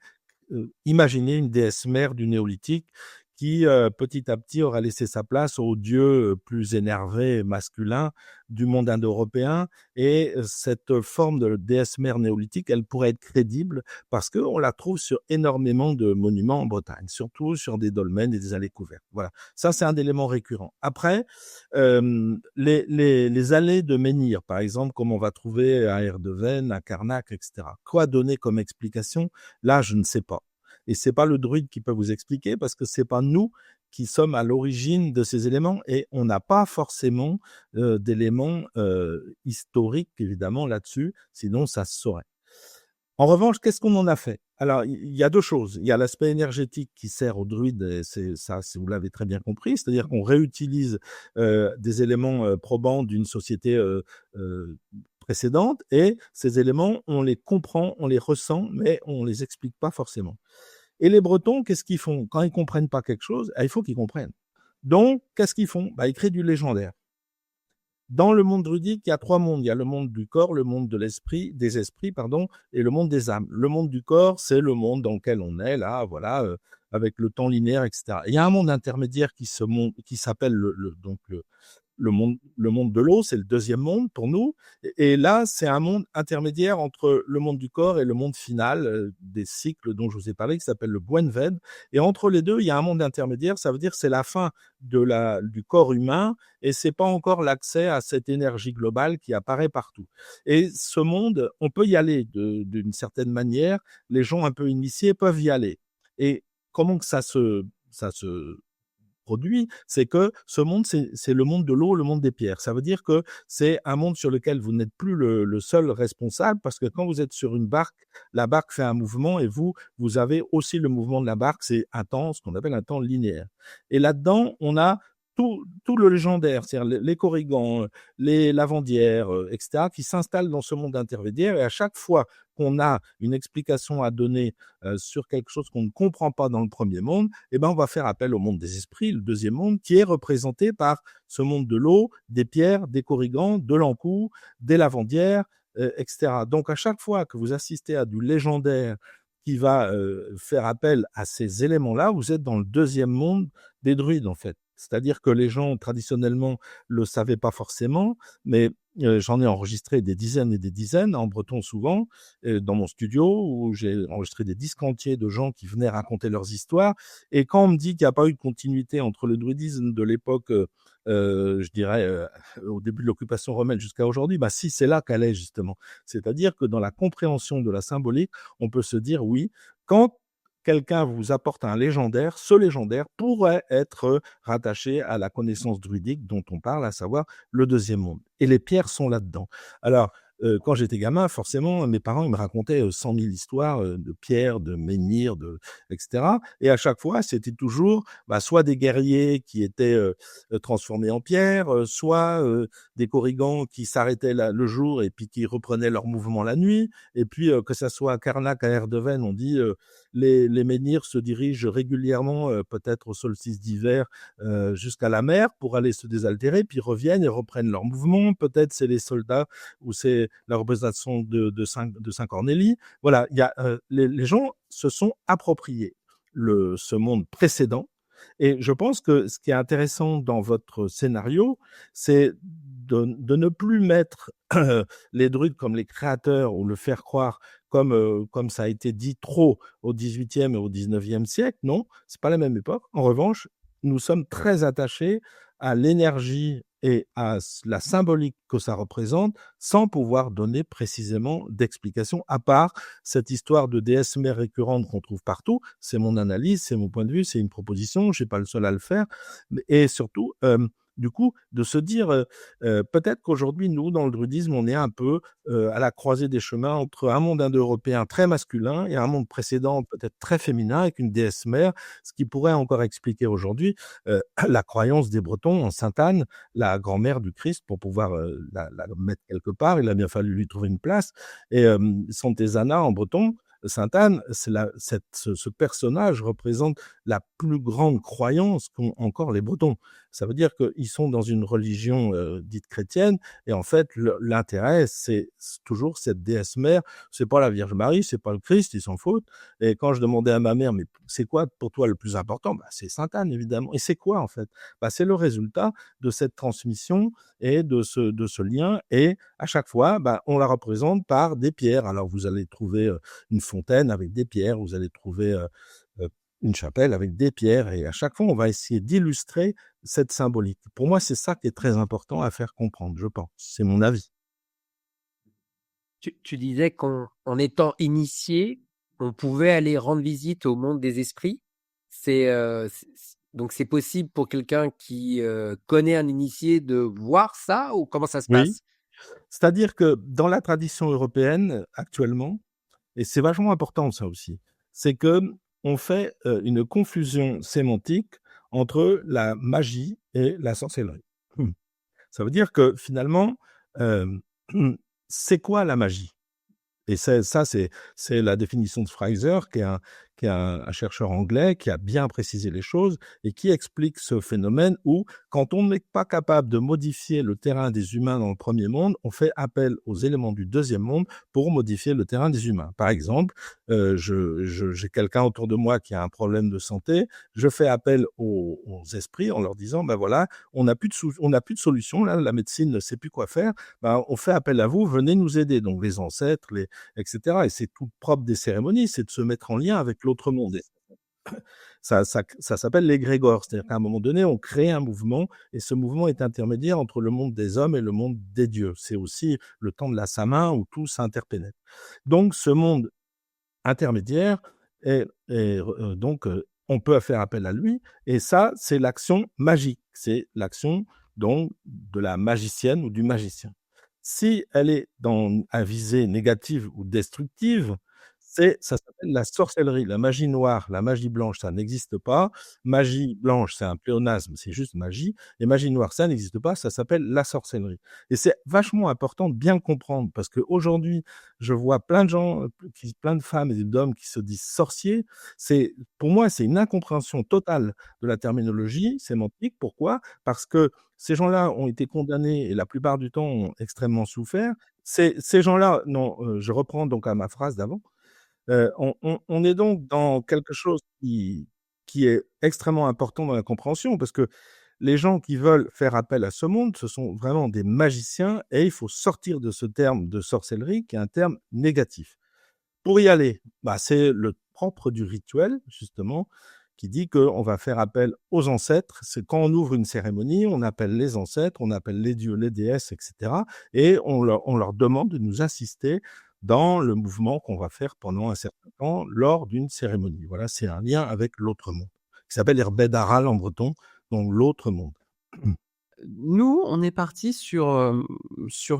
imaginer une déesse mère du néolithique qui, petit à petit, aura laissé sa place aux dieux plus énervés, masculins du monde indo-européen. Et cette forme de déesse mère néolithique, elle pourrait être crédible parce qu'on la trouve sur énormément de monuments en Bretagne, surtout sur des dolmens et des allées couvertes. Voilà, ça c'est un élément récurrent. Après, les allées de menhir, par exemple, comme on va trouver à Erdeven, à Carnac, etc. Quoi donner comme explication? Là, je ne sais pas. Et c'est pas le druide qui peut vous expliquer parce que c'est pas nous qui sommes à l'origine de ces éléments et on n'a pas forcément d'éléments historiques évidemment là-dessus, sinon ça se saurait. En revanche, qu'est-ce qu'on en a fait? Alors, il y a deux choses. Il y a l'aspect énergétique qui sert aux druides, et c'est ça, vous l'avez très bien compris, c'est-à-dire qu'on réutilise des éléments probants d'une société précédente, et ces éléments, on les comprend, on les ressent, mais on les explique pas forcément. Et les Bretons, qu'est-ce qu'ils font? Quand ils comprennent pas quelque chose, il faut qu'ils comprennent. Donc, qu'est-ce qu'ils font? Ils créent du légendaire. Dans le monde druidique, il y a trois mondes. Il y a le monde du corps, le monde des esprits, et le monde des âmes. Le monde du corps, c'est le monde dans lequel on est, là, voilà, avec le temps linéaire, etc. Il y a un monde intermédiaire qui s'appelle le monde de l'eau, c'est le deuxième monde pour nous. Et là, c'est un monde intermédiaire entre le monde du corps et le monde final des cycles dont je vous ai parlé, qui s'appelle le Gwenved. Et entre les deux, il y a un monde intermédiaire. Ça veut dire que c'est la fin du corps humain et c'est pas encore l'accès à cette énergie globale qui apparaît partout. Et ce monde, on peut y aller d'une certaine manière. Les gens un peu initiés peuvent y aller. Et comment que ça se produit, c'est que ce monde, c'est le monde de l'eau, le monde des pierres. Ça veut dire que c'est un monde sur lequel vous n'êtes plus le seul responsable, parce que quand vous êtes sur une barque, la barque fait un mouvement et vous avez aussi le mouvement de la barque, c'est un temps, ce qu'on appelle un temps linéaire. Et là-dedans, on a tout le légendaire, c'est-à-dire les corrigans, les lavandières, etc., qui s'installent dans ce monde intermédiaire. Et à chaque fois qu'on a une explication à donner sur quelque chose qu'on ne comprend pas dans le premier monde, on va faire appel au monde des esprits, le deuxième monde, qui est représenté par ce monde de l'eau, des pierres, des corrigans, de l'encou, des lavandières, etc. Donc, à chaque fois que vous assistez à du légendaire qui va faire appel à ces éléments-là, vous êtes dans le deuxième monde des druides, en fait. C'est-à-dire que les gens, traditionnellement, le savaient pas forcément, mais j'en ai enregistré des dizaines et des dizaines, en breton souvent, dans mon studio, où j'ai enregistré des disques entiers de gens qui venaient raconter leurs histoires. Et quand on me dit qu'il n'y a pas eu de continuité entre le druidisme de l'époque, je dirais, au début de l'occupation romaine jusqu'à aujourd'hui, si, c'est là qu'elle est, justement. C'est-à-dire que dans la compréhension de la symbolique, on peut se dire, oui, quand quelqu'un vous apporte un légendaire, ce légendaire pourrait être rattaché à la connaissance druidique dont on parle, à savoir le deuxième monde. Et les pierres sont là-dedans. Alors, quand j'étais gamin, forcément, mes parents ils me racontaient 100 000 histoires de pierres, de menhirs, etc. Et à chaque fois, c'était toujours soit des guerriers qui étaient transformés en pierre, soit des corrigans qui s'arrêtaient le jour et puis qui reprenaient leur mouvement la nuit. Et puis, que ça soit à Carnac, à Erdeven, on dit les menhirs se dirigent régulièrement, peut-être au solstice d'hiver, jusqu'à la mer pour aller se désaltérer, puis reviennent et reprennent leur mouvement. Peut-être c'est les soldats ou c'est la représentation de Saint Cornélie. Voilà, il y a les gens se sont appropriés ce monde précédent. Et je pense que ce qui est intéressant dans votre scénario, c'est de ne plus mettre les druides comme les créateurs ou le faire croire comme ça a été dit trop au XVIIIe et au XIXe siècle. Non, c'est pas la même époque. En revanche, nous sommes très attachés à l'énergie et à la symbolique que ça représente, sans pouvoir donner précisément d'explication, à part cette histoire de déesse mère récurrente qu'on trouve partout. C'est mon analyse, c'est mon point de vue, c'est une proposition, je suis pas le seul à le faire. Et surtout, du coup, de se dire, peut-être qu'aujourd'hui, nous, dans le druidisme, on est un peu à la croisée des chemins entre un monde indo-européen très masculin et un monde précédent peut-être très féminin avec une déesse mère, ce qui pourrait encore expliquer aujourd'hui la croyance des Bretons en Sainte Anne, la grand-mère du Christ, pour pouvoir la mettre quelque part. Il a bien fallu lui trouver une place. Et Sant'Ezana en breton, Sainte Anne, ce personnage représente la plus grande croyance qu'ont encore les Bretons. Ça veut dire qu'ils sont dans une religion dite chrétienne, et en fait, l'intérêt, c'est toujours cette déesse mère. C'est pas la Vierge Marie, c'est pas le Christ, ils s'en foutent. Et quand je demandais à ma mère, mais c'est quoi pour toi le plus important? Bah, c'est Sainte Anne, évidemment. Et c'est quoi, en fait? Bah, c'est le résultat de cette transmission et de ce lien. Et à chaque fois, bah, on la représente par des pierres. Alors, vous allez trouver une fontaine avec des pierres, vous allez trouver une chapelle avec des pierres, et à chaque fois, on va essayer d'illustrer cette symbolique. Pour moi, c'est ça qui est très important à faire comprendre, je pense. C'est mon avis. Tu disais qu'en étant initié, on pouvait aller rendre visite au monde des esprits. Donc c'est possible pour quelqu'un qui connaît un initié de voir ça, ou comment ça se Oui. passe? C'est-à-dire que dans la tradition européenne, actuellement, et c'est vachement important ça aussi, c'est que on fait une confusion sémantique entre la magie et la sorcellerie. Ça veut dire que finalement, c'est quoi la magie? Et c'est la définition de Fraser, qui est un chercheur anglais qui a bien précisé les choses et qui explique ce phénomène où, quand on n'est pas capable de modifier le terrain des humains dans le premier monde, on fait appel aux éléments du deuxième monde pour modifier le terrain des humains. Par exemple, j'ai quelqu'un autour de moi qui a un problème de santé, je fais appel aux esprits en leur disant, ben voilà, on n'a plus de solution, là, la médecine ne sait plus quoi faire, ben on fait appel à vous, venez nous aider. Donc les ancêtres, etc. Et c'est tout propre des cérémonies, c'est de se mettre en lien avec l'autre monde. Ça s'appelle l'égrégore, c'est-à-dire qu'à un moment donné, on crée un mouvement, et ce mouvement est intermédiaire entre le monde des hommes et le monde des dieux. C'est aussi le temps de la Samin où tout s'interpénètre. Donc, ce monde intermédiaire, on peut faire appel à lui, et ça, c'est l'action magique, c'est l'action donc de la magicienne ou du magicien. Si elle est à visée négative ou destructive, ça s'appelle la sorcellerie, la magie noire, la magie blanche, ça n'existe pas. Magie blanche, c'est un pléonasme, c'est juste magie. Et magie noire, ça n'existe pas, ça s'appelle la sorcellerie. Et c'est vachement important de bien comprendre, parce qu'aujourd'hui, je vois plein de gens, plein de femmes et d'hommes qui se disent sorciers. Pour moi, c'est une incompréhension totale de la terminologie sémantique. Pourquoi? Parce que ces gens-là ont été condamnés, et la plupart du temps ont extrêmement souffert. Ces gens-là, non, je reprends donc à ma phrase d'avant, on est donc dans quelque chose qui est extrêmement important dans la compréhension, parce que les gens qui veulent faire appel à ce monde, ce sont vraiment des magiciens, et il faut sortir de ce terme de sorcellerie qui est un terme négatif. Pour y aller, c'est le propre du rituel, justement, qui dit qu'on va faire appel aux ancêtres. C'est quand on ouvre une cérémonie, on appelle les ancêtres, on appelle les dieux, les déesses, etc. Et on leur demande de nous assister dans le mouvement qu'on va faire pendant un certain temps lors d'une cérémonie. Voilà, c'est un lien avec l'autre monde, qui s'appelle Erbed Aral en breton, donc l'autre monde. Nous, on est parti sur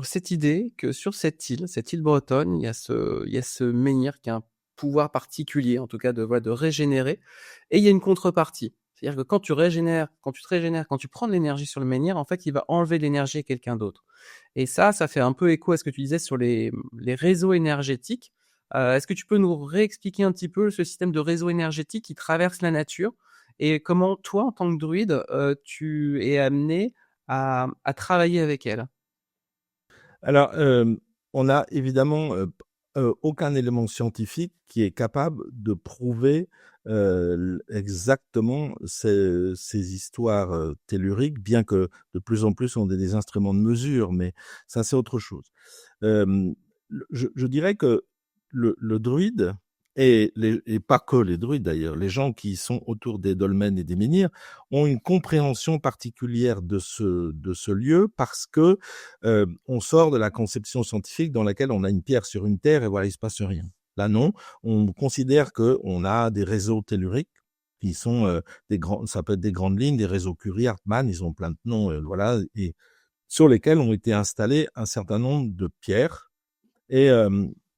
cette idée que sur cette île bretonne, il y a ce menhir qui a un pouvoir particulier, en tout cas de régénérer, et il y a une contrepartie. C'est-à-dire que quand tu te régénères, quand tu prends de l'énergie sur le menhir, en fait, il va enlever de l'énergie à quelqu'un d'autre. Et ça fait un peu écho à ce que tu disais sur les réseaux énergétiques. Est-ce que tu peux nous réexpliquer un petit peu ce système de réseau énergétique qui traverse la nature, et comment toi, en tant que druide, tu es amené à travailler avec elle? Alors, on a évidemment aucun élément scientifique qui est capable de prouver exactement ces histoires telluriques, bien que de plus en plus on ait des instruments de mesure, mais ça, c'est autre chose. Je dirais que le druide, et pas que les druides d'ailleurs, les gens qui sont autour des dolmens et des menhirs ont une compréhension particulière de ce lieu, parce que on sort de la conception scientifique dans laquelle on a une pierre sur une terre et voilà, il se passe rien. Là non, on considère que on a des réseaux telluriques qui sont ça peut être des grandes lignes, des réseaux Curie, Hartmann, ils ont plein de noms, voilà, et sur lesquels ont été installés un certain nombre de pierres. Et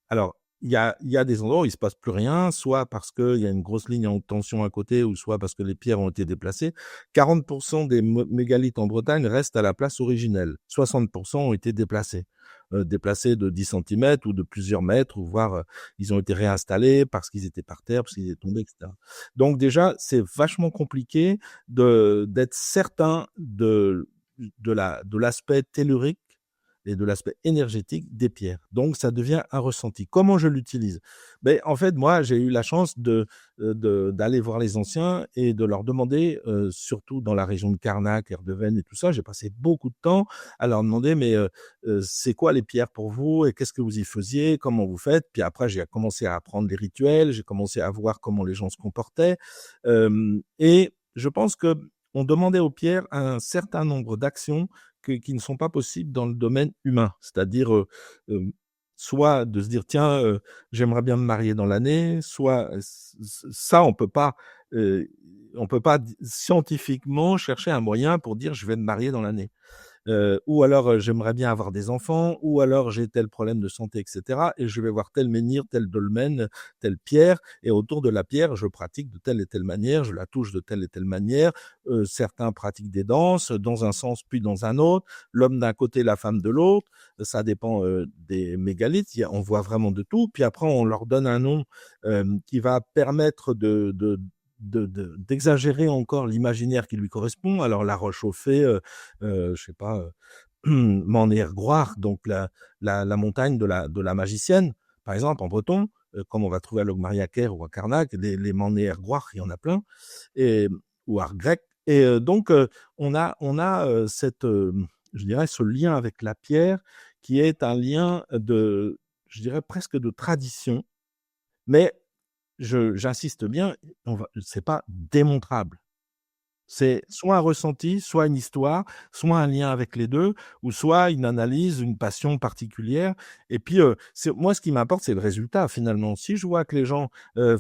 alors il y a des endroits où il se passe plus rien, soit parce qu'il y a une grosse ligne en haute tension à côté, ou soit parce que les pierres ont été déplacées. 40% des mégalithes en Bretagne restent à la place originelle. 60% ont été déplacés. Déplacés de 10 centimètres ou de plusieurs mètres, ou voire ils ont été réinstallés parce qu'ils étaient par terre, parce qu'ils étaient tombés, etc. Donc déjà, c'est vachement compliqué d'être certain de l'aspect tellurique et de l'aspect énergétique des pierres. Donc, ça devient un ressenti. Comment je l'utilise? Ben, en fait, moi, j'ai eu la chance d'aller voir les anciens et de leur demander, surtout dans la région de Carnac, Erdeven et tout ça, j'ai passé beaucoup de temps à leur demander, mais c'est quoi les pierres pour vous et qu'est-ce que vous y faisiez? Comment vous faites? Puis après, j'ai commencé à apprendre les rituels, j'ai commencé à voir comment les gens se comportaient. Et je pense que on demandait aux pierres un certain nombre d'actions qui ne sont pas possibles dans le domaine humain. C'est-à-dire, soit de se dire, tiens, j'aimerais bien me marier dans l'année, soit ça, on peut pas scientifiquement chercher un moyen pour dire, je vais me marier dans l'année. Ou alors j'aimerais bien avoir des enfants, ou alors j'ai tel problème de santé, etc. Et je vais voir tel menhir, tel dolmen, telle pierre, et autour de la pierre, je pratique de telle et telle manière, je la touche de telle et telle manière. Certains pratiquent des danses dans un sens puis dans un autre, l'homme d'un côté, la femme de l'autre. Ça dépend des mégalithes. On voit vraiment de tout. Puis après, on leur donne un nom qui va permettre d'exagérer encore l'imaginaire qui lui correspond. Alors la roche au fée, je sais pas, Maner-Groire, donc la montagne de la magicienne, par exemple en breton, comme on va trouver à Logmariaquer ou à Carnac, les Maner-Groire, il y en a plein, ou art grec. Et donc on a cette, je dirais, ce lien avec la pierre qui est un lien je dirais presque de tradition, mais j'insiste bien, c'est pas démontrable. C'est soit un ressenti, soit une histoire, soit un lien avec les deux, ou soit une analyse, une passion particulière. Et puis, moi, ce qui m'importe, c'est le résultat, finalement. Si je vois que les gens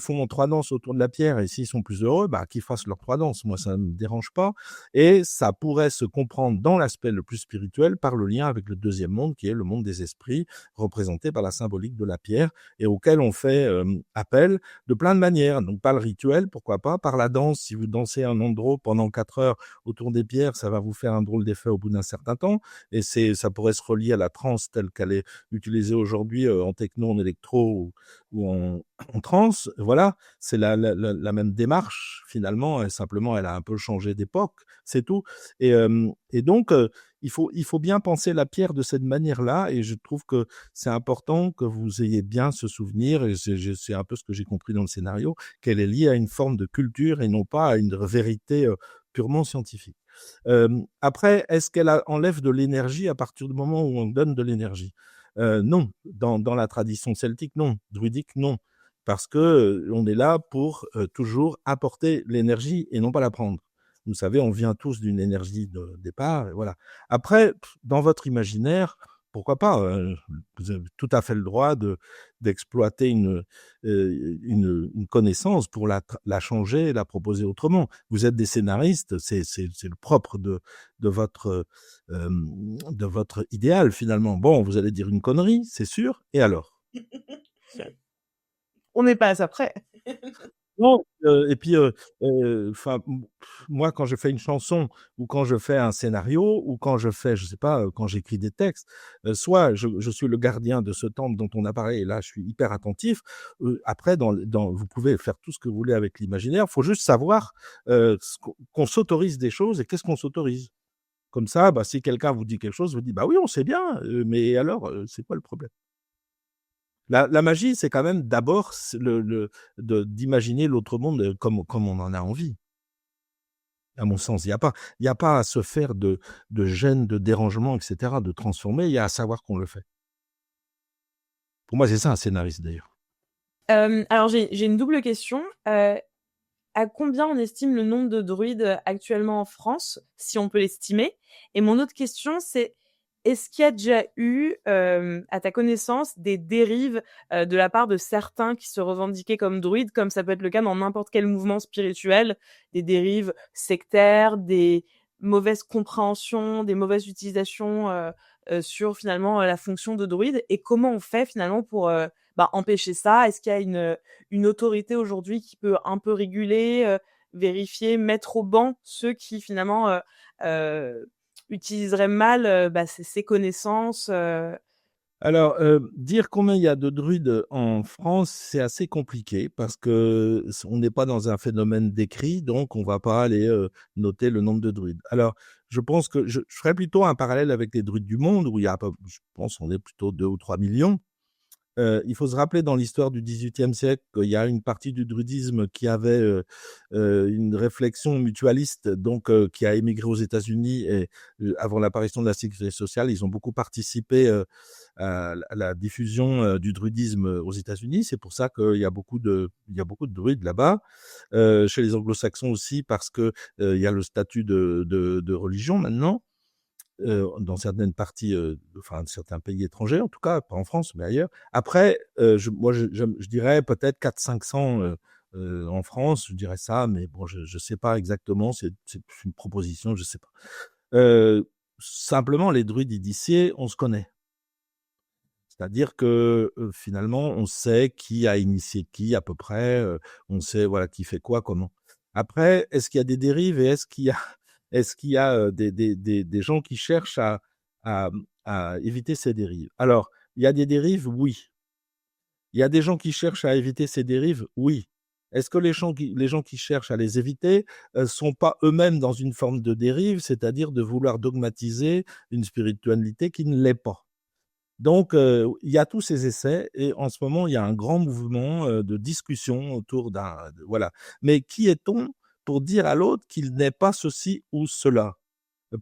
font 3 danses autour de la pierre, et s'ils sont plus heureux, qu'ils fassent leurs 3 danses. Moi, ça ne me dérange pas. Et ça pourrait se comprendre dans l'aspect le plus spirituel par le lien avec le deuxième monde, qui est le monde des esprits, représenté par la symbolique de la pierre, et auquel on fait appel de plein de manières. Donc, par le rituel, pourquoi pas, par la danse. Si vous dansez un andro pendant 4 heures autour des pierres, ça va vous faire un drôle d'effet au bout d'un certain temps, et ça pourrait se relier à la trance telle qu'elle est utilisée aujourd'hui en techno, en électro ou en trance. Voilà, c'est la même démarche finalement, et simplement elle a un peu changé d'époque, c'est tout. Et donc il faut bien penser la pierre de cette manière-là, et je trouve que c'est important que vous ayez bien ce souvenir, et c'est un peu ce que j'ai compris dans le scénario, qu'elle est liée à une forme de culture et non pas à une vérité purement scientifique. Après, est-ce qu'elle enlève de l'énergie à partir du moment où on donne de l'énergie? Non, dans la tradition celtique, non. Druidique, non. Parce que on est là pour toujours apporter l'énergie et non pas la prendre. Vous savez, on vient tous d'une énergie de départ, et voilà. Après, dans votre imaginaire, pourquoi pas, vous avez tout à fait le droit d'exploiter une connaissance pour la changer et la proposer autrement. Vous êtes des scénaristes, c'est le propre de votre idéal finalement. Bon, vous allez dire une connerie, c'est sûr, et alors? On n'est pas à ça près. Non, et puis, moi, quand je fais une chanson, ou quand je fais un scénario, ou quand je fais, je sais pas, quand j'écris des textes, soit je suis le gardien de ce temple dont on a parlé, et là, je suis hyper attentif. Après, vous pouvez faire tout ce que vous voulez avec l'imaginaire. Faut juste savoir qu'on s'autorise des choses, et qu'est-ce qu'on s'autorise. Comme ça, si quelqu'un vous dit quelque chose, vous dites, oui, on sait bien, mais alors, c'est quoi le problème? La magie, c'est quand même d'abord d'imaginer l'autre monde comme on en a envie. À mon sens, il y a pas à se faire de gêne, de dérangement, etc., de transformer. Il y a à savoir qu'on le fait. Pour moi, c'est ça un scénariste d'ailleurs. Alors j'ai une double question. À combien on estime le nombre de druides actuellement en France, si on peut l'estimer? Et mon autre question, c'est est-ce qu'il y a déjà eu, à ta connaissance, des dérives de la part de certains qui se revendiquaient comme druides, comme ça peut être le cas dans n'importe quel mouvement spirituel, des dérives sectaires, des mauvaises compréhensions, des mauvaises utilisations sur finalement, la fonction de druide et comment on fait finalement pour, empêcher ça? Est-ce qu'il y a une autorité aujourd'hui qui peut un peu réguler, vérifier, mettre au banc ceux qui finalement, utiliseraient mal, ces connaissances, Alors, dire combien il y a de druides en France, c'est assez compliqué parce que on n'est pas dans un phénomène décrit, donc on va pas aller noter le nombre de druides. Alors, je pense que je ferais plutôt un parallèle avec les druides du monde où il y a, je pense, on est plutôt 2 ou 3 millions. Il faut se rappeler dans l'histoire du XVIIIe siècle qu'il y a une partie du druidisme qui avait une réflexion mutualiste, donc qui a émigré aux États-Unis et avant l'apparition de la sécurité sociale, ils ont beaucoup participé à la diffusion du druidisme aux États-Unis. C'est pour ça qu'il y a beaucoup de druides là-bas. Chez les Anglo-Saxons aussi, parce que il y a le statut de religion maintenant. Dans certaines parties, certains pays étrangers, en tout cas, pas en France, mais ailleurs. Après, je dirais peut-être 400-500 en France, je dirais ça, mais bon, je sais pas exactement, c'est une proposition, je sais pas. Simplement, les druides initiés, on se connaît. C'est-à-dire que finalement, on sait qui a initié qui à peu près, on sait voilà qui fait quoi, comment. Après, est-ce qu'il y a des dérives et est-ce qu'il y a des gens qui cherchent à éviter ces dérives? Alors, il y a des dérives, oui. Il y a des gens qui cherchent à éviter ces dérives, oui. Est-ce que les gens qui cherchent à les éviter sont pas eux-mêmes dans une forme de dérive, c'est-à-dire de vouloir dogmatiser une spiritualité qui ne l'est pas? Donc, il y a tous ces essais et en ce moment, il y a un grand mouvement de discussion autour voilà. Mais qui est-on pour dire à l'autre qu'il n'est pas ceci ou cela?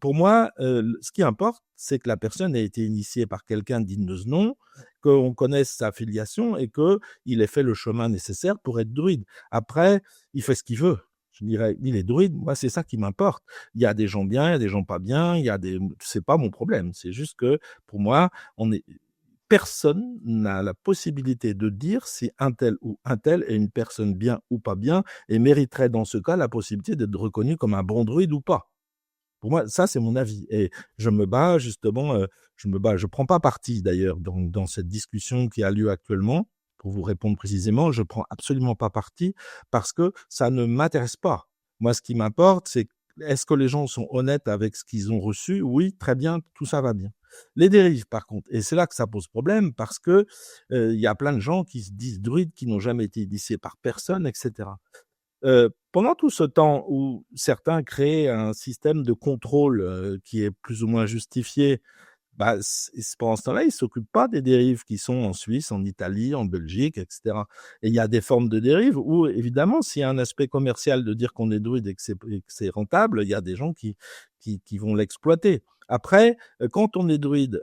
Pour moi, ce qui importe, c'est que la personne ait été initiée par quelqu'un digne de ce nom, qu'on connaisse sa filiation et qu'il ait fait le chemin nécessaire pour être druide. Après, il fait ce qu'il veut. Je dirais, il est druide, moi, c'est ça qui m'importe. Il y a des gens bien, il y a des gens pas bien, c'est pas mon problème. C'est juste que, pour moi, personne n'a la possibilité de dire si un tel ou un tel est une personne bien ou pas bien et mériterait dans ce cas la possibilité d'être reconnu comme un bon druide ou pas. Pour moi, ça, c'est mon avis. Et je me bats justement, je prends pas parti d'ailleurs dans cette discussion qui a lieu actuellement. Pour vous répondre précisément, je prends absolument pas parti parce que ça ne m'intéresse pas. Moi, ce qui m'importe, c'est est-ce que les gens sont honnêtes avec ce qu'ils ont reçu? Oui, très bien, tout ça va bien. Les dérives, par contre, et c'est là que ça pose problème parce que il y a plein de gens qui se disent druides, qui n'ont jamais été initiés par personne, etc. Pendant tout ce temps où certains créent un système de contrôle qui est plus ou moins justifié, pendant ce temps-là, ils s'occupent pas des dérives qui sont en Suisse, en Italie, en Belgique, etc. Et il y a des formes de dérives où, évidemment, s'il y a un aspect commercial de dire qu'on est druide et que c'est rentable, il y a des gens qui vont l'exploiter. Après, quand on est druide,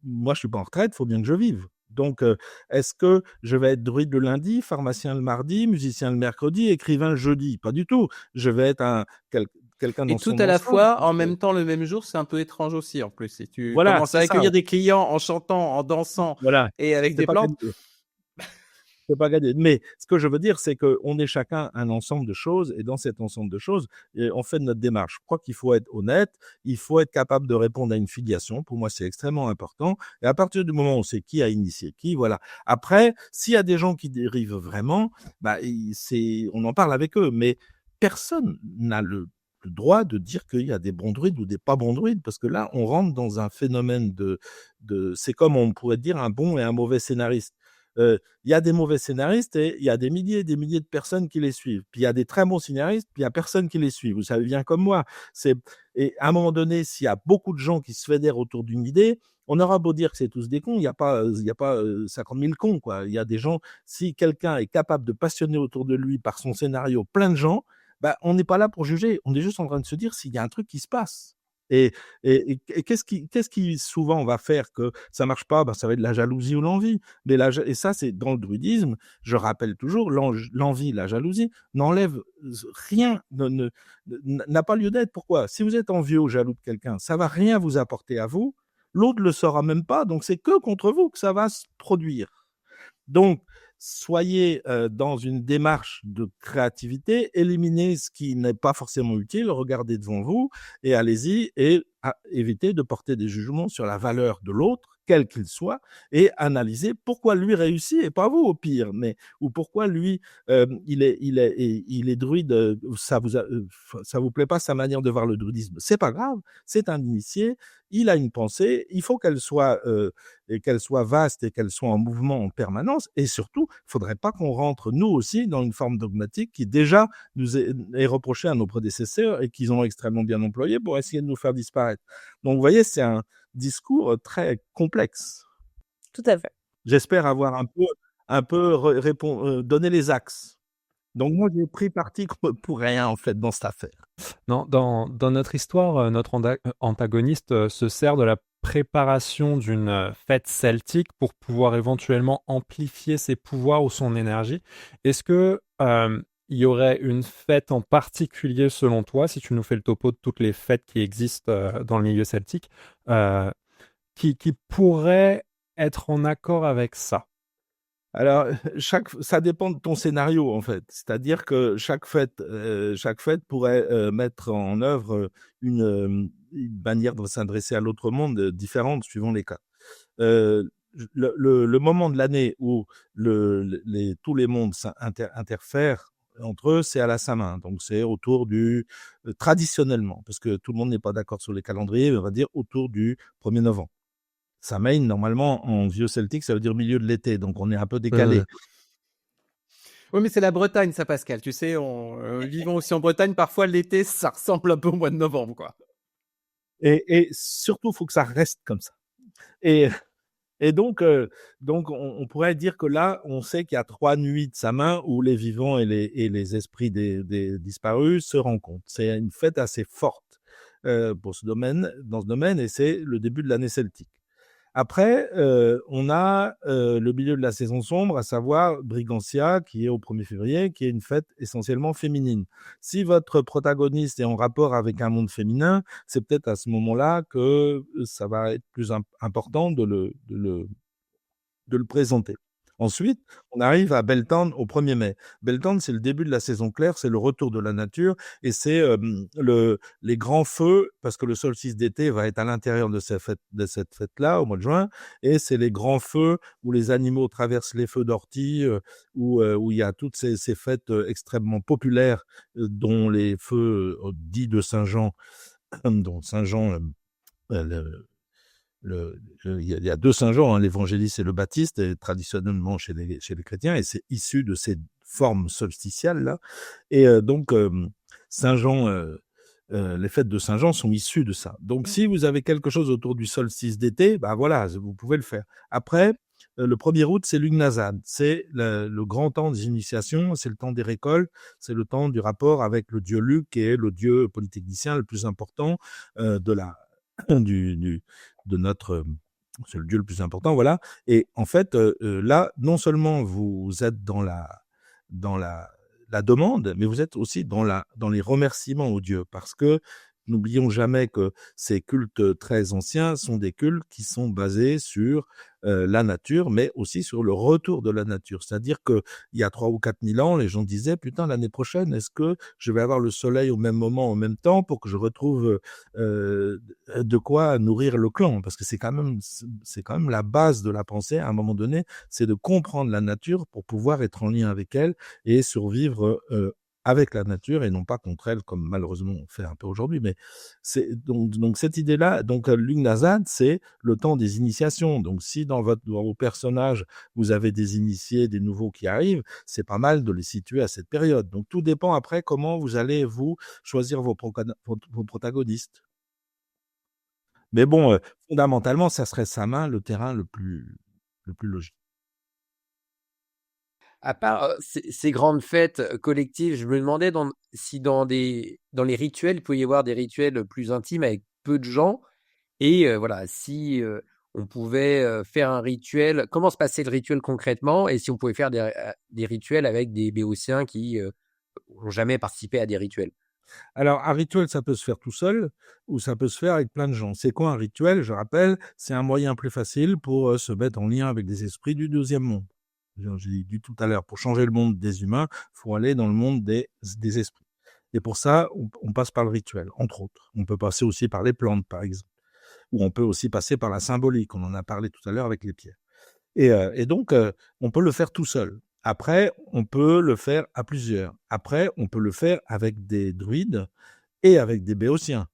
moi, je suis pas en retraite, faut bien que je vive. Donc, est-ce que je vais être druide le lundi, pharmacien le mardi, musicien le mercredi, écrivain le jeudi? Pas du tout. Je vais être quelqu'un dans Et son tout à la ensemble. fois, en même temps, le même jour, c'est un peu étrange aussi, en plus. Si tu Voilà, commences à c'est ça. accueillir des clients en chantant, en dansant Voilà. et avec des plantes. C'est pas gagné. Mais ce que je veux dire, c'est qu'on est chacun un ensemble de choses et dans cet ensemble de choses, on fait notre démarche. Je crois qu'il faut être honnête, il faut être capable de répondre à une filiation. Pour moi, c'est extrêmement important. Et à partir du moment où on sait qui a initié qui, voilà. Après, s'il y a des gens qui dérivent vraiment, on en parle avec eux. Mais personne n'a le droit de dire qu'il y a des bons druides ou des pas bons druides, parce que là, on rentre dans un phénomène c'est comme on pourrait dire un bon et un mauvais scénariste. Il y a des mauvais scénaristes et il y a des milliers et des milliers de personnes qui les suivent. Puis il y a des très bons scénaristes, puis il y a personne qui les suit. Vous savez bien comme moi. Et à un moment donné, s'il y a beaucoup de gens qui se fédèrent autour d'une idée, on aura beau dire que c'est tous des cons, il y a pas 50 000 cons, quoi. Il y a des gens, si quelqu'un est capable de passionner autour de lui par son scénario plein de gens, on n'est pas là pour juger. On est juste en train de se dire s'il y a un truc qui se passe. Et qu'est-ce qui souvent va faire que ça marche pas? Ça va être la jalousie ou l'envie. Et ça, c'est dans le druidisme. Je rappelle toujours, l'envie, la jalousie n'enlève rien, n'a pas lieu d'être. Pourquoi? Si vous êtes envieux ou jaloux de quelqu'un, ça va rien vous apporter à vous. L'autre le saura même pas. Donc c'est que contre vous que ça va se produire. Donc soyez dans une démarche de créativité, éliminez ce qui n'est pas forcément utile, regardez devant vous et allez-y et évitez de porter des jugements sur la valeur de l'autre, quel qu'il soit, et analysez pourquoi lui réussit et pas vous au pire, mais ou pourquoi lui il est druide, ça vous plaît pas sa manière de voir le druidisme, c'est pas grave, c'est un initié, il a une pensée, il faut qu'elle soit vaste et qu'elle soit en mouvement en permanence, et surtout, il faudrait pas qu'on rentre nous aussi dans une forme dogmatique qui déjà nous est reprochée à nos prédécesseurs et qu'ils ont extrêmement bien employé pour essayer de nous faire disparaître. Donc vous voyez, c'est un discours très complexe. Tout à fait. J'espère avoir un peu donné les axes. Donc moi, j'ai pris parti pour rien, en fait, dans cette affaire. Non, dans notre histoire, notre antagoniste se sert de la préparation d'une fête celtique pour pouvoir éventuellement amplifier ses pouvoirs ou son énergie. Est-ce que il y aurait une fête en particulier selon toi, si tu nous fais le topo de toutes les fêtes qui existent dans le milieu celtique, qui pourrait être en accord avec ça? Alors, ça dépend de ton scénario, en fait. C'est-à-dire que chaque fête pourrait mettre en œuvre une manière de s'adresser à l'autre monde différente suivant les cas. Le moment de l'année où tous les mondes interfèrent entre eux, c'est à la Saint-Main. Donc, c'est autour traditionnellement, parce que tout le monde n'est pas d'accord sur les calendriers, mais on va dire autour du 1er novembre. Samhain, normalement, en vieux celtique, ça veut dire milieu de l'été, donc on est un peu décalé. Oui, mais c'est la Bretagne, ça, Pascal. Tu sais, vivant aussi en Bretagne, parfois l'été, ça ressemble un peu au mois de novembre, quoi. Et surtout, il faut que ça reste comme ça. Et donc on pourrait dire que là, on sait qu'il y a 3 nuits de Samhain où les vivants et les esprits des disparus se rencontrent. C'est une fête assez forte dans ce domaine, et c'est le début de l'année celtique. Après, on a le milieu de la saison sombre, à savoir Brigantia, qui est au 1er février, qui est une fête essentiellement féminine. Si votre protagoniste est en rapport avec un monde féminin, c'est peut-être à ce moment-là que ça va être plus important de le présenter. Ensuite, on arrive à Beltane au 1er mai. Beltane, c'est le début de la saison claire, c'est le retour de la nature, et c'est les grands feux, parce que le solstice d'été va être à l'intérieur de cette fête-là, au mois de juin, et c'est les grands feux où les animaux traversent les feux d'ortie, où il y a toutes ces fêtes extrêmement populaires, dont les feux dits de Saint-Jean, dont Saint-Jean... il y a 2 Saint-Jean, l'évangéliste et le baptiste, et traditionnellement chez les chrétiens, et c'est issu de ces formes solsticiales là. Et donc Saint-Jean, les fêtes de Saint-Jean sont issues de ça. Donc si vous avez quelque chose autour du solstice d'été, bah voilà, vous pouvez le faire. Après, le 1er août, c'est l'Ugnazad, c'est le grand temps des initiations, c'est le temps des récoltes, c'est le temps du rapport avec le dieu Luc, qui est le dieu polytechnicien le plus important de notre, c'est le dieu le plus important, voilà. Et en fait, là, non seulement vous êtes dans la demande, mais vous êtes aussi dans les remerciements aux dieux, parce que n'oublions jamais que ces cultes très anciens sont des cultes qui sont basés sur la nature, mais aussi sur le retour de la nature. C'est-à-dire que il y a 3 ou 4 000 ans, les gens disaient, putain, l'année prochaine, est-ce que je vais avoir le soleil au même moment, en même temps, pour que je retrouve de quoi nourrir le clan? Parce que c'est quand même la base de la pensée, à un moment donné, c'est de comprendre la nature pour pouvoir être en lien avec elle et survivre avec la nature et non pas contre elle, comme malheureusement on fait un peu aujourd'hui. Mais c'est donc cette idée-là, donc l'Ugnazad, c'est le temps des initiations. Donc si dans vos personnages, vous avez des initiés, des nouveaux qui arrivent, c'est pas mal de les situer à cette période. Donc tout dépend après comment vous allez vous choisir vos protagonistes. Mais bon, fondamentalement, ça serait Samhain le terrain le plus logique. À part ces grandes fêtes collectives, je me demandais si dans les rituels, il pouvait y avoir des rituels plus intimes avec peu de gens. Et voilà, si on pouvait faire un rituel, comment se passait le rituel concrètement? Et si on pouvait faire des rituels avec des béotiens qui n'ont jamais participé à des rituels. Alors, un rituel, ça peut se faire tout seul ou ça peut se faire avec plein de gens. C'est quoi un rituel? Je rappelle, c'est un moyen plus facile pour se mettre en lien avec des esprits du 2e monde. J'ai dit tout à l'heure, pour changer le monde des humains, il faut aller dans le monde des esprits. Et pour ça, on passe par le rituel, entre autres. On peut passer aussi par les plantes, par exemple. Ou on peut aussi passer par la symbolique. On en a parlé tout à l'heure avec les pierres. Et donc, on peut le faire tout seul. Après, on peut le faire à plusieurs. Après, on peut le faire avec des druides et avec des béotiens.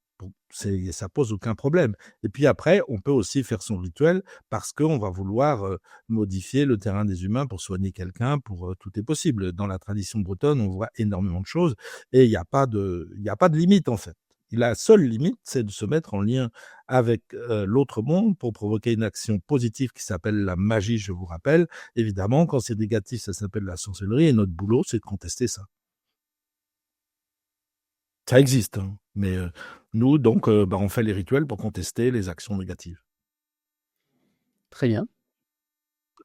Ça pose aucun problème. Et puis après, on peut aussi faire son rituel parce qu'on va vouloir modifier le terrain des humains pour soigner quelqu'un. Tout est possible. Dans la tradition bretonne, on voit énormément de choses et il n'y a pas de limite en fait. La seule limite, c'est de se mettre en lien avec l'autre monde pour provoquer une action positive qui s'appelle la magie, je vous rappelle. Évidemment, quand c'est négatif, ça s'appelle la sorcellerie et notre boulot, c'est de contester ça. Ça existe, hein. Mais nous, donc, on fait les rituels pour contester les actions négatives. Très bien.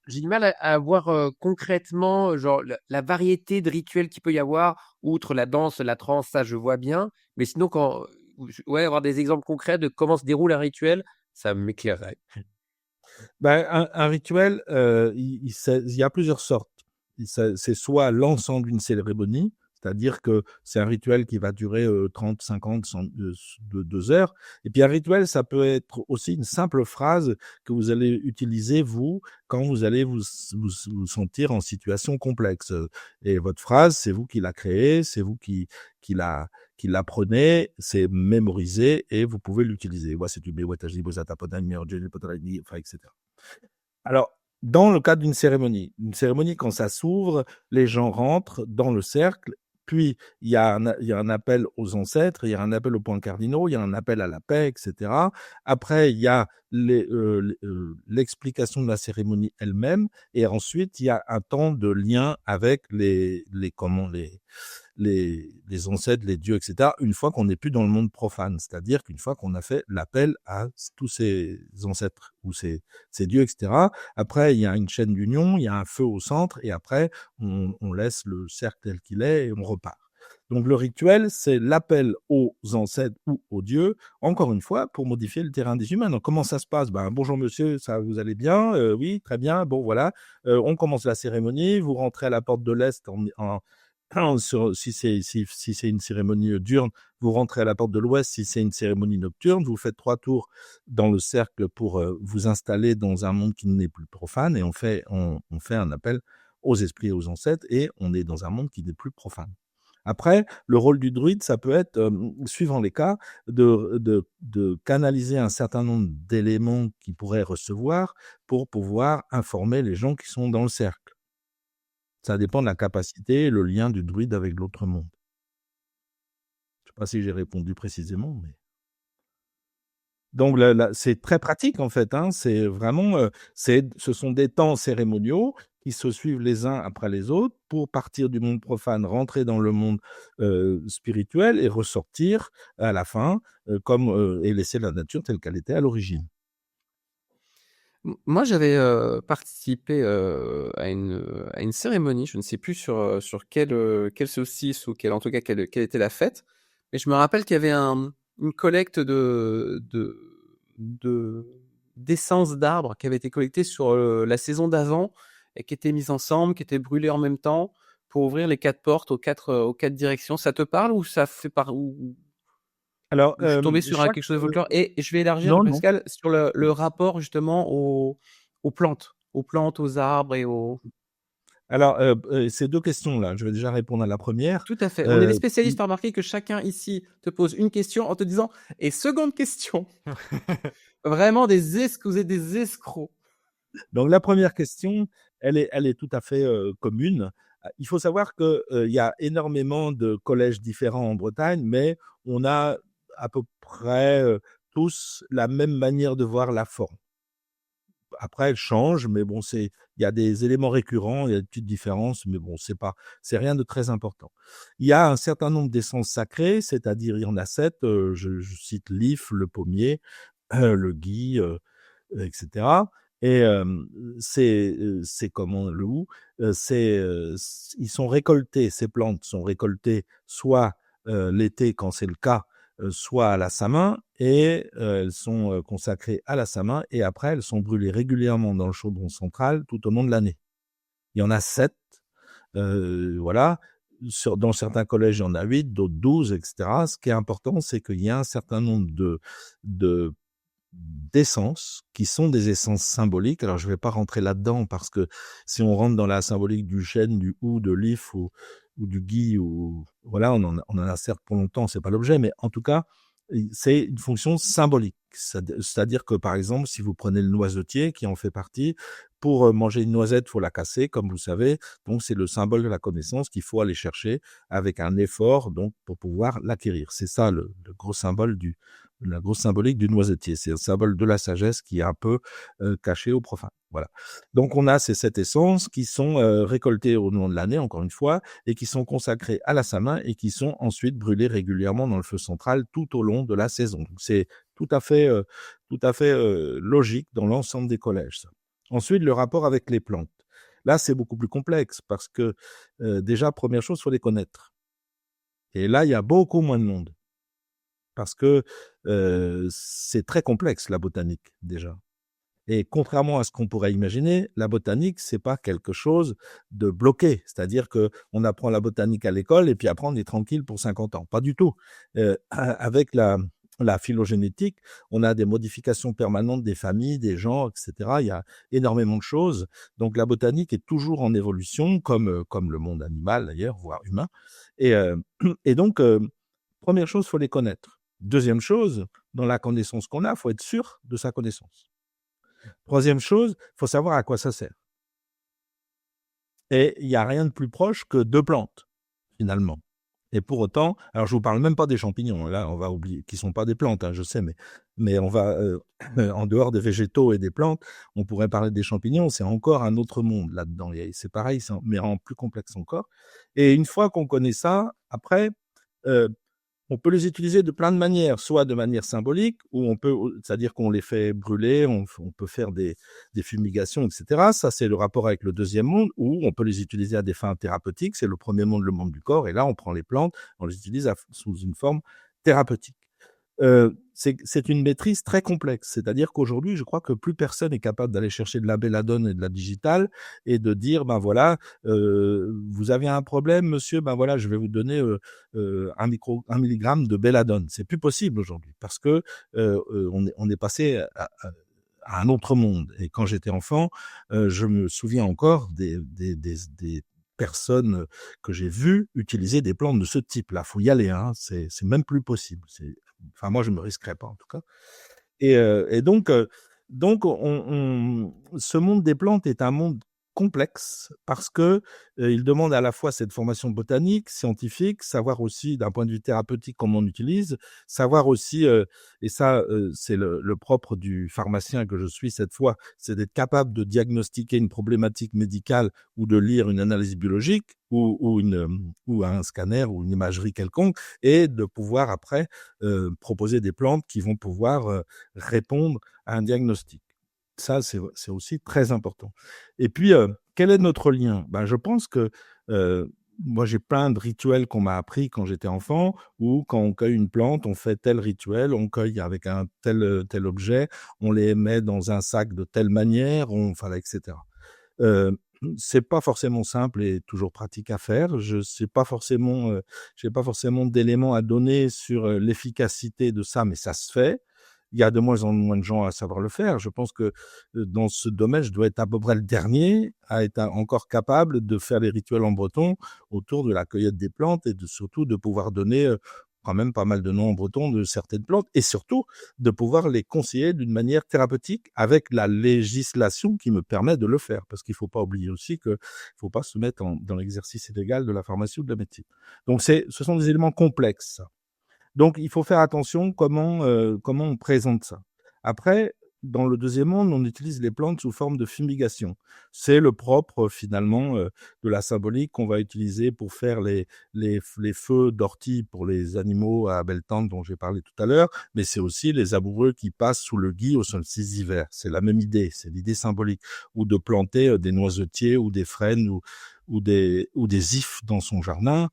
J'ai du mal à voir concrètement genre la variété de rituels qu'il peut y avoir, outre la danse, la trance, ça je vois bien. Mais sinon, avoir des exemples concrets de comment se déroule un rituel, ça m'éclairerait. Un rituel, il y a plusieurs sortes. C'est soit l'ensemble d'une cérémonie, c'est-à-dire que c'est un rituel qui va durer 30, 50, 2 heures. Et puis un rituel, ça peut être aussi une simple phrase que vous allez utiliser, vous, quand vous allez vous sentir en situation complexe. Et votre phrase, c'est vous qui la créez, c'est vous qui l'apprenez, c'est mémorisé et vous pouvez l'utiliser. Etc. Alors, dans le cadre d'une cérémonie, quand ça s'ouvre, les gens rentrent dans le cercle, puis il y a un appel aux ancêtres, il y a un appel aux points cardinaux, il y a un appel à la paix, etc. Après, il y a l'explication de la cérémonie elle-même, et ensuite, il y a un temps de lien avec les ancêtres, les dieux, etc., une fois qu'on n'est plus dans le monde profane, c'est-à-dire qu'une fois qu'on a fait l'appel à tous ces ancêtres ou ces dieux, etc., après, il y a une chaîne d'union, il y a un feu au centre, et après, on laisse le cercle tel qu'il est et on repart. Donc, le rituel, c'est l'appel aux ancêtres ou aux dieux, encore une fois, pour modifier le terrain des humains. Donc, comment ça se passe ? Bonjour monsieur, ça vous allez bien ? Oui, très bien. Bon, voilà. On commence la cérémonie. Vous rentrez à la porte de l'Est si c'est une cérémonie diurne, vous rentrez à la porte de l'Ouest. Si c'est une cérémonie nocturne, vous faites 3 tours dans le cercle pour vous installer dans un monde qui n'est plus profane, et on fait un appel aux esprits et aux ancêtres, et on est dans un monde qui n'est plus profane. Après, le rôle du druide, ça peut être, suivant les cas, de canaliser un certain nombre d'éléments qu'il pourrait recevoir pour pouvoir informer les gens qui sont dans le cercle. Ça dépend de la capacité et le lien du druide avec l'autre monde. Je ne sais pas si j'ai répondu précisément, mais... Donc, c'est très pratique, en fait, hein. C'est vraiment, ce sont des temps cérémoniaux qui se suivent les uns après les autres pour partir du monde profane, rentrer dans le monde spirituel et ressortir à la fin, et laisser la nature telle qu'elle était à l'origine. Moi, j'avais participé à une cérémonie, je ne sais plus sur quel solstice ou en tout cas quelle était la fête, mais je me rappelle qu'il y avait une collecte d'essence d'arbres qui avait été collectée sur la saison d'avant et qui était mise ensemble, qui était brûlée en même temps pour ouvrir les 4 portes aux 4 directions. Ça te parle ou ça fait Alors, je suis tombé sur quelque chose de folklore, et je vais élargir, Pascal, sur le rapport justement aux plantes, aux arbres et aux... Alors, ces 2 questions-là, je vais déjà répondre à la première. Tout à fait. On est des spécialistes à remarquer que chacun ici te pose une question en te disant « Et seconde question !» Vraiment vous êtes des escrocs. Donc, la première question, elle est tout à fait commune. Il faut savoir qu'il y a énormément de collèges différents en Bretagne, mais on a à peu près tous la même manière de voir la forme. Après, elle change, mais bon, il y a des éléments récurrents, il y a des petites différences, mais bon, c'est rien de très important. Il y a un certain nombre d'essences sacrées, c'est-à-dire il y en a 7, je cite l'if, le pommier, le gui, etc. Et c'est comment le hou, ils sont récoltés, ces plantes sont récoltées soit l'été quand c'est le cas, soit à la samin, et elles sont consacrées à la samin, et après elles sont brûlées régulièrement dans le chaudron central tout au long de l'année. Il y en a 7, voilà. Dans certains collèges, il y en a 8, d'autres 12, etc. Ce qui est important, c'est qu'il y a un certain nombre d'essences qui sont des essences symboliques. Alors, je ne vais pas rentrer là-dedans parce que si on rentre dans la symbolique du chêne, du hou, de l'if ou du gui, voilà, on en a certes pour longtemps, c'est pas l'objet, mais en tout cas, c'est une fonction symbolique. C'est-à-dire que, par exemple, si vous prenez le noisetier qui en fait partie, pour manger une noisette, il faut la casser, comme vous savez. Donc, c'est le symbole de la connaissance qu'il faut aller chercher avec un effort, donc, pour pouvoir l'acquérir. C'est ça le gros symbole la grosse symbolique du noisetier. C'est un symbole de la sagesse qui est un peu caché aux profanes. Voilà. Donc, on a ces 7 essences qui sont récoltées au long de l'année, encore une fois, et qui sont consacrées à la Saint-Main et qui sont ensuite brûlées régulièrement dans le feu central tout au long de la saison. Donc, c'est tout à fait logique dans l'ensemble des collèges, ça. Ensuite, le rapport avec les plantes. Là, c'est beaucoup plus complexe parce que déjà, première chose, il faut les connaître. Et là, il y a beaucoup moins de monde. Parce que c'est très complexe, la botanique, déjà. Et contrairement à ce qu'on pourrait imaginer, la botanique, c'est pas quelque chose de bloqué. C'est-à-dire que on apprend la botanique à l'école et puis après, on est tranquille pour 50 ans. Pas du tout. Avec la phylogénétique, on a des modifications permanentes des familles, des genres, etc. Il y a énormément de choses. Donc, la botanique est toujours en évolution, comme le monde animal, d'ailleurs, voire humain. Et donc, première chose, il faut les connaître. Deuxième chose, dans la connaissance qu'on a, il faut être sûr de sa connaissance. Troisième chose, il faut savoir à quoi ça sert. Et il n'y a rien de plus proche que 2 plantes, finalement. Et pour autant, alors je vous parle même pas des champignons, là on va oublier, qui sont pas des plantes, je sais, mais on va, en dehors des végétaux et des plantes, on pourrait parler des champignons, c'est encore un autre monde là-dedans. C'est pareil, mais en plus complexe encore. Et une fois qu'on connaît ça, après, on peut les utiliser de plein de manières, soit de manière symbolique, c'est-à-dire qu'on les fait brûler, on peut faire des fumigations, etc. Ça, c'est le rapport avec le deuxième monde, ou on peut les utiliser à des fins thérapeutiques. C'est le premier monde, le monde du corps. Et là, on prend les plantes, on les utilise sous une forme thérapeutique. C'est une maîtrise très complexe. C'est-à-dire qu'aujourd'hui, je crois que plus personne n'est capable d'aller chercher de la belladone et de la digitale et de dire, ben voilà, vous avez un problème, monsieur, ben voilà, je vais vous donner 1 milligramme de belladone. C'est plus possible aujourd'hui parce que on est passé à un autre monde. Et quand j'étais enfant, je me souviens encore des personnes que j'ai vues utiliser des plantes de ce type-là. Faut y aller, c'est même plus possible. Enfin, moi, je me risquerais pas, en tout cas. Et donc, ce monde des plantes est un monde complexe parce que il demande à la fois cette formation botanique, scientifique, savoir aussi d'un point de vue thérapeutique comment on utilise, savoir aussi, et ça, c'est le propre du pharmacien que je suis cette fois, c'est d'être capable de diagnostiquer une problématique médicale ou de lire une analyse biologique ou un scanner ou une imagerie quelconque et de pouvoir après proposer des plantes qui vont pouvoir répondre à un diagnostic. Ça, c'est aussi très important. Et puis, quel est notre lien ? Je pense que moi, j'ai plein de rituels qu'on m'a appris quand j'étais enfant, où quand on cueille une plante, on fait tel rituel, on cueille avec un tel objet, on les met dans un sac de telle manière, etc. C'est pas forcément simple et toujours pratique à faire. J'ai pas forcément d'éléments à donner sur l'efficacité de ça, mais ça se fait. Il y a de moins en moins de gens à savoir le faire. Je pense que dans ce domaine, je dois être à peu près le dernier à être encore capable de faire les rituels en breton autour de la cueillette des plantes et surtout de pouvoir donner quand même pas mal de noms en breton de certaines plantes et surtout de pouvoir les conseiller d'une manière thérapeutique avec la législation qui me permet de le faire. Parce qu'il faut pas oublier aussi qu'il faut pas se mettre dans l'exercice illégal de la pharmacie ou de la médecine. Donc ce sont des éléments complexes, ça. Donc, il faut faire attention comment on présente ça. Après, dans le deuxième monde, on utilise les plantes sous forme de fumigation. C'est le propre, finalement, de la symbolique qu'on va utiliser pour faire les feux d'ortie pour les animaux à Beltane dont j'ai parlé tout à l'heure, mais c'est aussi les amoureux qui passent sous le gui au solstice d'hiver. C'est la même idée, c'est l'idée symbolique. Ou de planter des noisetiers ou des frênes ou des ifs dans son jardin.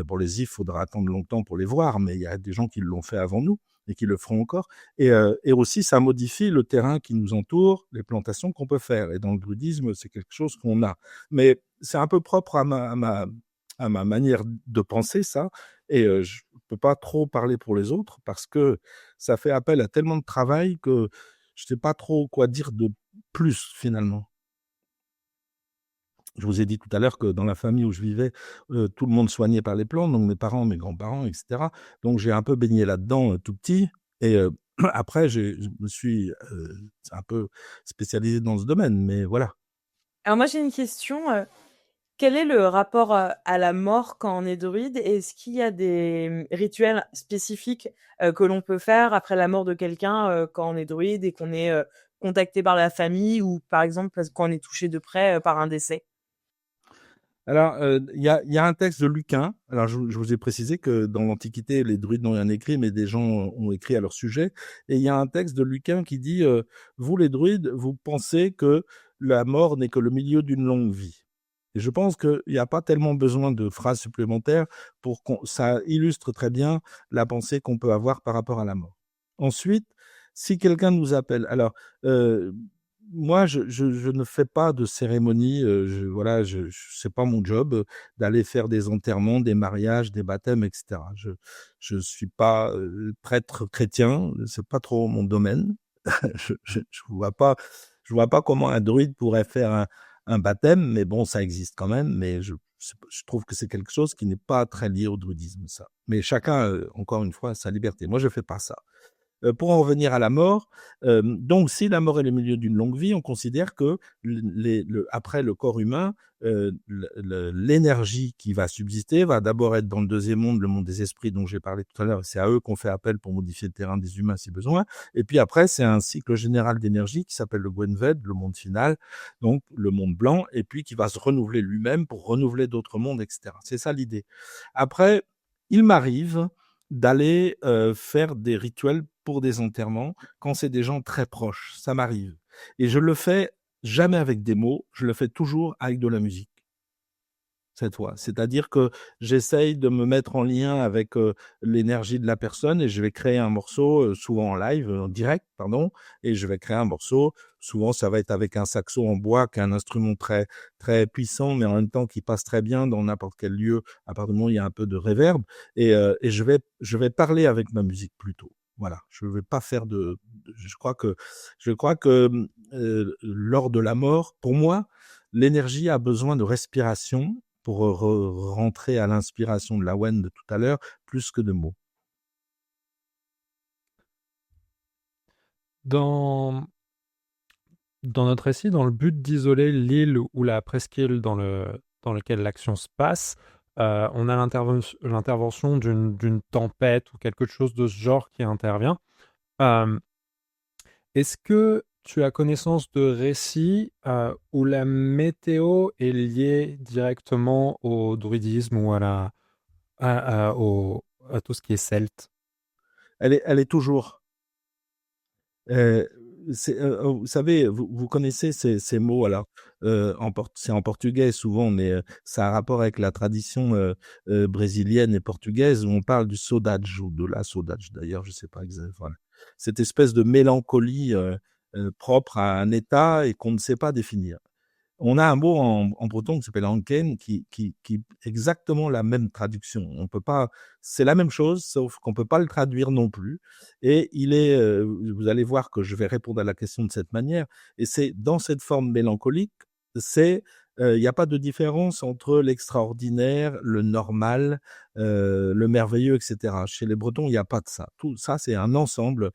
Pour les ifs, il faudra attendre longtemps pour les voir, mais il y a des gens qui l'ont fait avant nous. et qui le feront encore. Et aussi, ça modifie le terrain qui nous entoure, les plantations qu'on peut faire. Et dans le druidisme, c'est quelque chose qu'on a. Mais c'est un peu propre à ma manière de penser, ça. Et je peux pas trop parler pour les autres parce que ça fait appel à tellement de travail que je sais pas trop quoi dire de plus, finalement. Je vous ai dit tout à l'heure que dans la famille où je vivais, tout le monde soignait par les plantes, donc mes parents, mes grands-parents, etc. Donc j'ai un peu baigné là-dedans tout petit. Et après, je me suis un peu spécialisé dans ce domaine, mais voilà. Alors moi j'ai une question. Quel est le rapport à la mort quand on est druide? Est-ce qu'il y a des rituels spécifiques que l'on peut faire après la mort de quelqu'un quand on est druide et qu'on est contacté par la famille ou par exemple quand on est touché de près par un décès? Alors, il y a un texte de Lucain. Alors, je vous ai précisé que dans l'Antiquité, les druides n'ont rien écrit, mais des gens ont écrit à leur sujet. Et il y a un texte de Lucain qui dit vous, les druides, vous pensez que la mort n'est que le milieu d'une longue vie. Et je pense qu'il n'y a pas tellement besoin de phrases supplémentaires pour ça illustre très bien la pensée qu'on peut avoir par rapport à la mort. Ensuite, si quelqu'un nous appelle, alors moi, je ne fais pas de cérémonie. Voilà, c'est pas mon job d'aller faire des enterrements, des mariages, des baptêmes, etc. Je suis pas prêtre chrétien. C'est pas trop mon domaine. je vois pas comment un druide pourrait faire un baptême, mais bon, ça existe quand même. Mais je trouve que c'est quelque chose qui n'est pas très lié au druidisme, ça. Mais chacun, encore une fois, a sa liberté. Moi, je fais pas ça. Pour en revenir à la mort, donc si la mort est le milieu d'une longue vie, on considère que après le corps humain, l'énergie qui va subsister va d'abord être dans le deuxième monde, le monde des esprits dont j'ai parlé tout à l'heure. C'est à eux qu'on fait appel pour modifier le terrain des humains si besoin. Et puis après, c'est un cycle général d'énergie qui s'appelle le Gwenved, le monde final, donc le monde blanc, et puis qui va se renouveler lui-même pour renouveler d'autres mondes, etc. C'est ça l'idée. Après, il m'arrive d'aller faire des rituels pour des enterrements quand c'est des gens très proches. Ça m'arrive. Et je le fais jamais avec des mots, je le fais toujours avec de la musique. Cette fois. C'est-à-dire que j'essaye de me mettre en lien avec l'énergie de la personne et je vais créer un morceau, souvent en live, en direct, pardon, et je vais créer un morceau. Souvent, ça va être avec un saxo en bois, qui est un instrument très, très puissant, mais en même temps qui passe très bien dans n'importe quel lieu, à partir du moment où il y a un peu de reverb. Et je vais parler avec ma musique plutôt. Voilà, je ne vais pas faire je crois que lors de la mort, pour moi, l'énergie a besoin de respiration pour rentrer à l'inspiration de la Wen de tout à l'heure, plus que de mots. Dans notre récit, dans le but d'isoler l'île ou la presqu'île dans lequel l'action se passe, on a l'intervention d'une tempête ou quelque chose de ce genre qui intervient. Est-ce que tu as connaissance de récits où la météo est liée directement au druidisme ou à tout ce qui est celte? Elle est toujours. Vous savez, vous connaissez ces mots. Alors, c'est en portugais souvent, mais ça a un rapport avec la tradition brésilienne et portugaise où on parle du saudade ou de la saudade. D'ailleurs, je sais pas exactement. Voilà. Cette espèce de mélancolie propre à un état et qu'on ne sait pas définir. On a un mot en breton qui s'appelle anken qui exactement la même traduction. On peut pas, c'est la même chose, sauf qu'on peut pas le traduire non plus. Et vous allez voir que je vais répondre à la question de cette manière. Et c'est dans cette forme mélancolique, il n'y a pas de différence entre l'extraordinaire, le normal, le merveilleux, etc. Chez les Bretons, il n'y a pas de ça. Tout ça, c'est un ensemble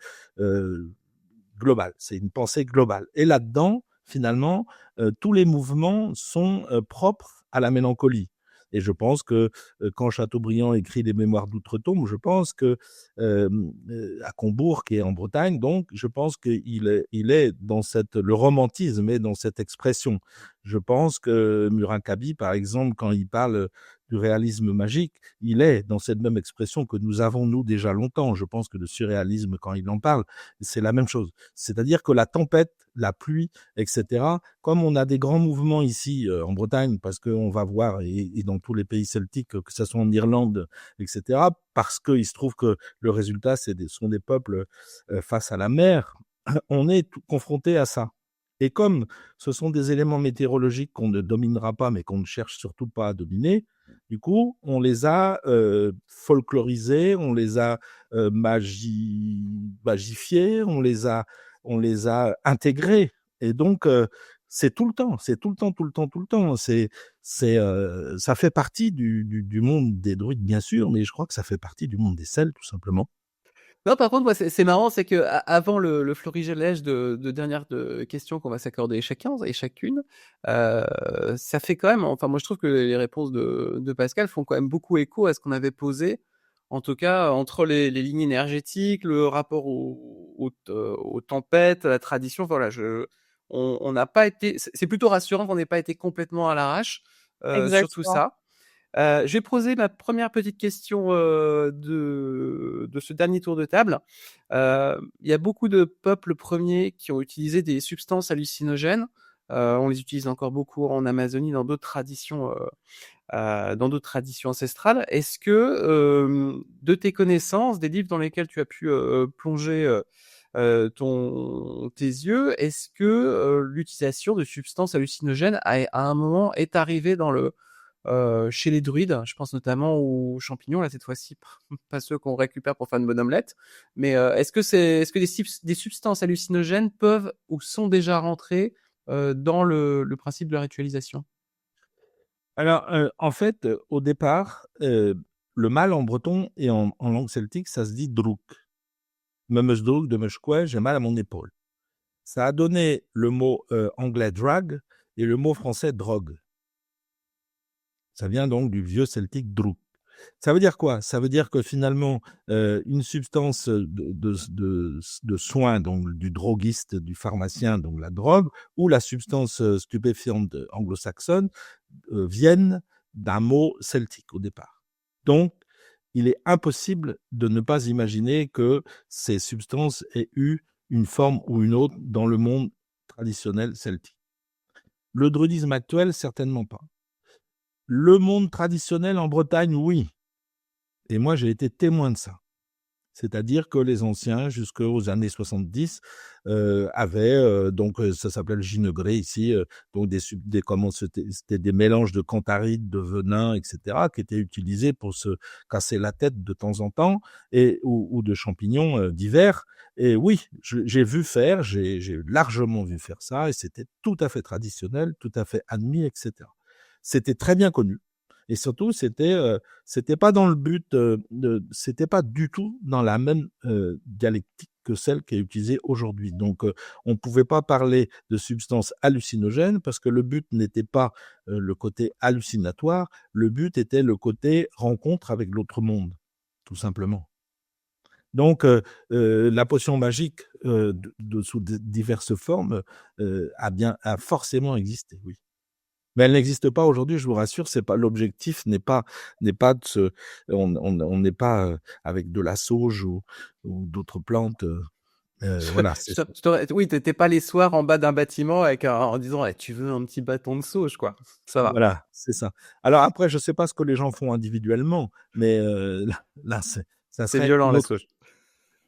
global. C'est une pensée globale. Et là-dedans, finalement, tous les mouvements sont propres à la mélancolie. Et je pense que quand Chateaubriand écrit les Mémoires d'Outre-Tombe, je pense que à Combourg, qui est en Bretagne, donc je pense qu'il est dans le romantisme est dans cette expression. Je pense que Murakami, par exemple, quand il parle du réalisme magique, il est dans cette même expression que nous avons, nous, déjà longtemps. Je pense que le surréalisme, quand il en parle, c'est la même chose. C'est-à-dire que la tempête, la pluie, etc., comme on a des grands mouvements ici en Bretagne, parce qu'on va voir, et dans tous les pays celtiques, que ce soit en Irlande, etc., parce qu'il se trouve que le résultat, sont des peuples face à la mer, on est confronté à ça. Et comme ce sont des éléments météorologiques qu'on ne dominera pas, mais qu'on ne cherche surtout pas à dominer, du coup, on les a folklorisés, on les a magifiés, on les a intégrés. Et donc, c'est tout le temps. Ça fait partie du monde des druides, bien sûr, mais je crois que ça fait partie du monde des Celtes, tout simplement. Non, par contre, moi, c'est marrant, c'est que avant le florilège de dernières questions qu'on va s'accorder chacun et chacune, ça fait quand même, enfin, moi, je trouve que les réponses de Pascal font quand même beaucoup écho à ce qu'on avait posé, en tout cas, entre les lignes énergétiques, le rapport aux tempêtes, à la tradition. Voilà, on n'a pas été, c'est plutôt rassurant qu'on n'ait pas été complètement à l'arrache sur tout Exactement. ça. Je vais poser ma première petite question de ce dernier tour de table. Il y a beaucoup de peuples premiers qui ont utilisé des substances hallucinogènes. On les utilise encore beaucoup en Amazonie, dans d'autres traditions ancestrales. Est-ce que, de tes connaissances, des livres dans lesquels tu as pu plonger tes yeux, est-ce que l'utilisation de substances hallucinogènes à un moment est arrivée chez les druides? Je pense notamment aux champignons, là, cette fois-ci, pas ceux qu'on récupère pour faire une bonne omelette. Mais est-ce que des substances hallucinogènes peuvent ou sont déjà rentrées dans le principe de la ritualisation? Alors, en fait, au départ, le mal en breton et en langue celtique, ça se dit drouk. Memeusdrouk de meshkwe, j'ai mal à mon épaule. Ça a donné le mot anglais drag et le mot français drogue. Ça vient donc du vieux celtique drouk. Ça veut dire quoi? Ça veut dire que finalement, une substance de soin, donc du droguiste, du pharmacien, donc la drogue, ou la substance stupéfiante anglo-saxonne, viennent d'un mot celtique au départ. Donc, il est impossible de ne pas imaginer que ces substances aient eu une forme ou une autre dans le monde traditionnel celtique. Le druidisme actuel, certainement pas. Le monde traditionnel en Bretagne, oui. Et moi, j'ai été témoin de ça. C'est-à-dire que les anciens, jusqu'aux années 70, avaient, donc ça s'appelait le ginnegré ici, donc c'était des mélanges de cantharides, de venin, etc., qui étaient utilisés pour se casser la tête de temps en temps, ou de champignons divers. Et oui, j'ai largement vu faire ça, et c'était tout à fait traditionnel, tout à fait admis, etc. C'était très bien connu. Et surtout, c'était pas dans le but, c'était pas du tout dans la même dialectique que celle qui est utilisée aujourd'hui. Donc, on pouvait pas parler de substances hallucinogènes parce que le but n'était pas le côté hallucinatoire, le but était le côté rencontre avec l'autre monde, tout simplement. Donc, la potion magique sous diverses formes a forcément existé, oui. Mais elle n'existe pas aujourd'hui, je vous rassure. C'est pas l'objectif, n'est pas on n'est pas avec de la sauge ou d'autres plantes. Voilà. Oui, t'étais pas les soirs en bas d'un bâtiment en disant tu veux un petit bâton de sauge, quoi. Ça va. Voilà, c'est ça. Alors après, je sais pas ce que les gens font individuellement, mais là, ça serait violent, la sauge.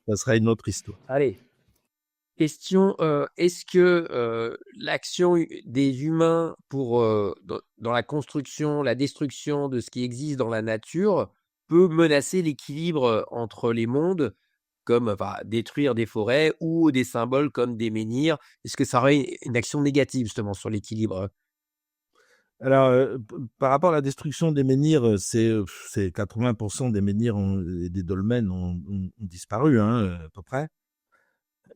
Ça serait une autre histoire. Allez. Question, est-ce que l'action des humains dans la construction, la destruction de ce qui existe dans la nature peut menacer l'équilibre entre les mondes, comme détruire des forêts ou des symboles comme des menhirs? Est-ce que ça aurait une action négative justement sur l'équilibre? Alors, par rapport à la destruction des menhirs, c'est 80% des menhirs et des dolmens ont disparu, hein, à peu près.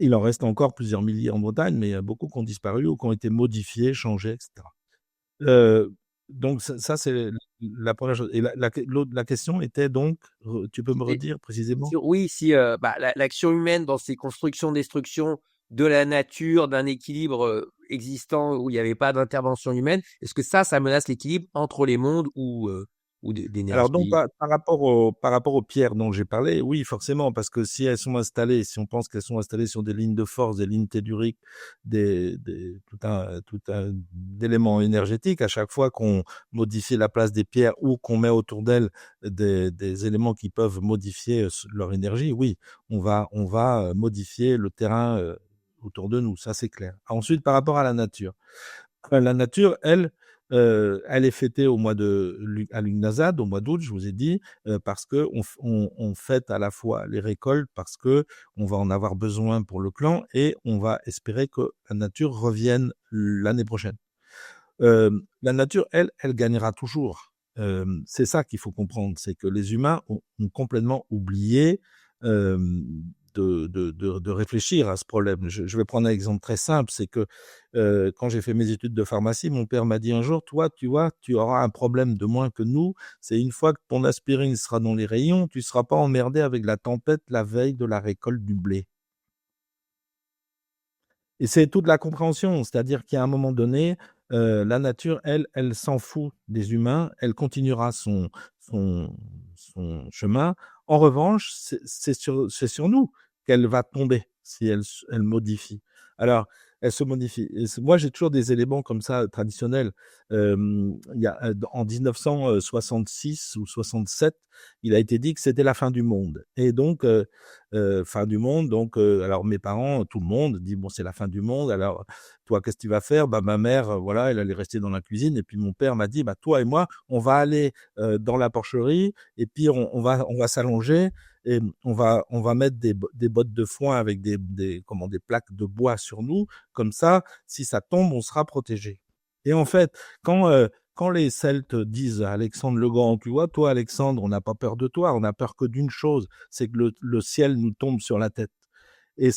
Il en reste encore plusieurs milliers en Bretagne, mais il y a beaucoup qui ont disparu ou qui ont été modifiés, changés, etc. Donc ça c'est la première chose. Et la question était donc, tu peux me redire précisément? Oui, si l'action humaine dans ces constructions-destructions de la nature, d'un équilibre existant où il n'y avait pas d'intervention humaine, est-ce que ça menace l'équilibre entre les mondes ou ou Alors donc d'énergie? par rapport aux pierres dont j'ai parlé, oui forcément, parce que si elles sont installées, si on pense qu'elles sont installées sur des lignes de force, des lignes telluriques, tout un d'éléments énergétiques, à chaque fois qu'on modifie la place des pierres ou qu'on met autour d'elles des éléments qui peuvent modifier leur énergie, oui, on va modifier le terrain autour de nous, ça c'est clair. Ensuite, par rapport à la nature. La nature, elle est fêtée au mois à Lugnasad, au mois d'août, je vous ai dit, parce que on fête à la fois les récoltes, parce que on va en avoir besoin pour le clan et on va espérer que la nature revienne l'année prochaine. La nature, elle gagnera toujours. C'est ça qu'il faut comprendre, c'est que les humains ont complètement oublié de réfléchir à ce problème. Je vais prendre un exemple très simple, c'est que quand j'ai fait mes études de pharmacie, mon père m'a dit un jour, toi, tu vois, tu auras un problème de moins que nous, c'est une fois que ton aspirine sera dans les rayons, tu seras pas emmerdé avec la tempête la veille de la récolte du blé. Et c'est toute la compréhension, c'est-à-dire qu'à un moment donné, la nature, elle s'en fout des humains, elle continuera son chemin. En revanche, c'est sur nous qu'elle va tomber si elle modifie. Alors, elle se modifie. Et moi, j'ai toujours des éléments comme ça traditionnels. Il y a en 1966 ou 67, il a été dit que c'était la fin du monde. Et donc, fin du monde. Donc, alors mes parents, tout le monde dit bon, c'est la fin du monde. Alors, toi, qu'est-ce que tu vas faire? Bah, ma mère, voilà, elle allait rester dans la cuisine. Et puis mon père m'a dit, bah, toi et moi, on va aller dans la porcherie. Et puis on va s'allonger et on va mettre des bottes de foin avec des plaques de bois sur nous. Comme ça, si ça tombe, on sera protégé. Et en fait, quand les Celtes disent à Alexandre le Grand, tu vois, toi Alexandre, on n'a pas peur de toi, on a peur que d'une chose, c'est que le ciel nous tombe sur la tête. Et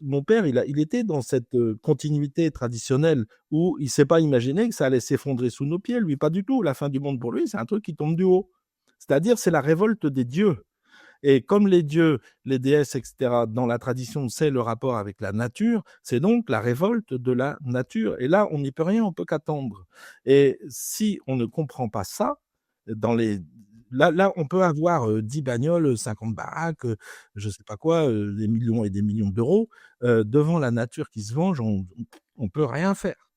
mon père, il était dans cette continuité traditionnelle où il s'est pas imaginé que ça allait s'effondrer sous nos pieds, lui, pas du tout. La fin du monde pour lui, c'est un truc qui tombe du haut. C'est-à-dire, c'est la révolte des dieux. Et comme les dieux, les déesses, etc., dans la tradition, c'est le rapport avec la nature, c'est donc la révolte de la nature. Et là, on n'y peut rien, on peut qu'attendre. Et si on ne comprend pas ça, là, on peut avoir 10 bagnoles, 50 baraques, je sais pas quoi, des millions et des millions d'euros. Devant la nature qui se venge, on peut rien faire.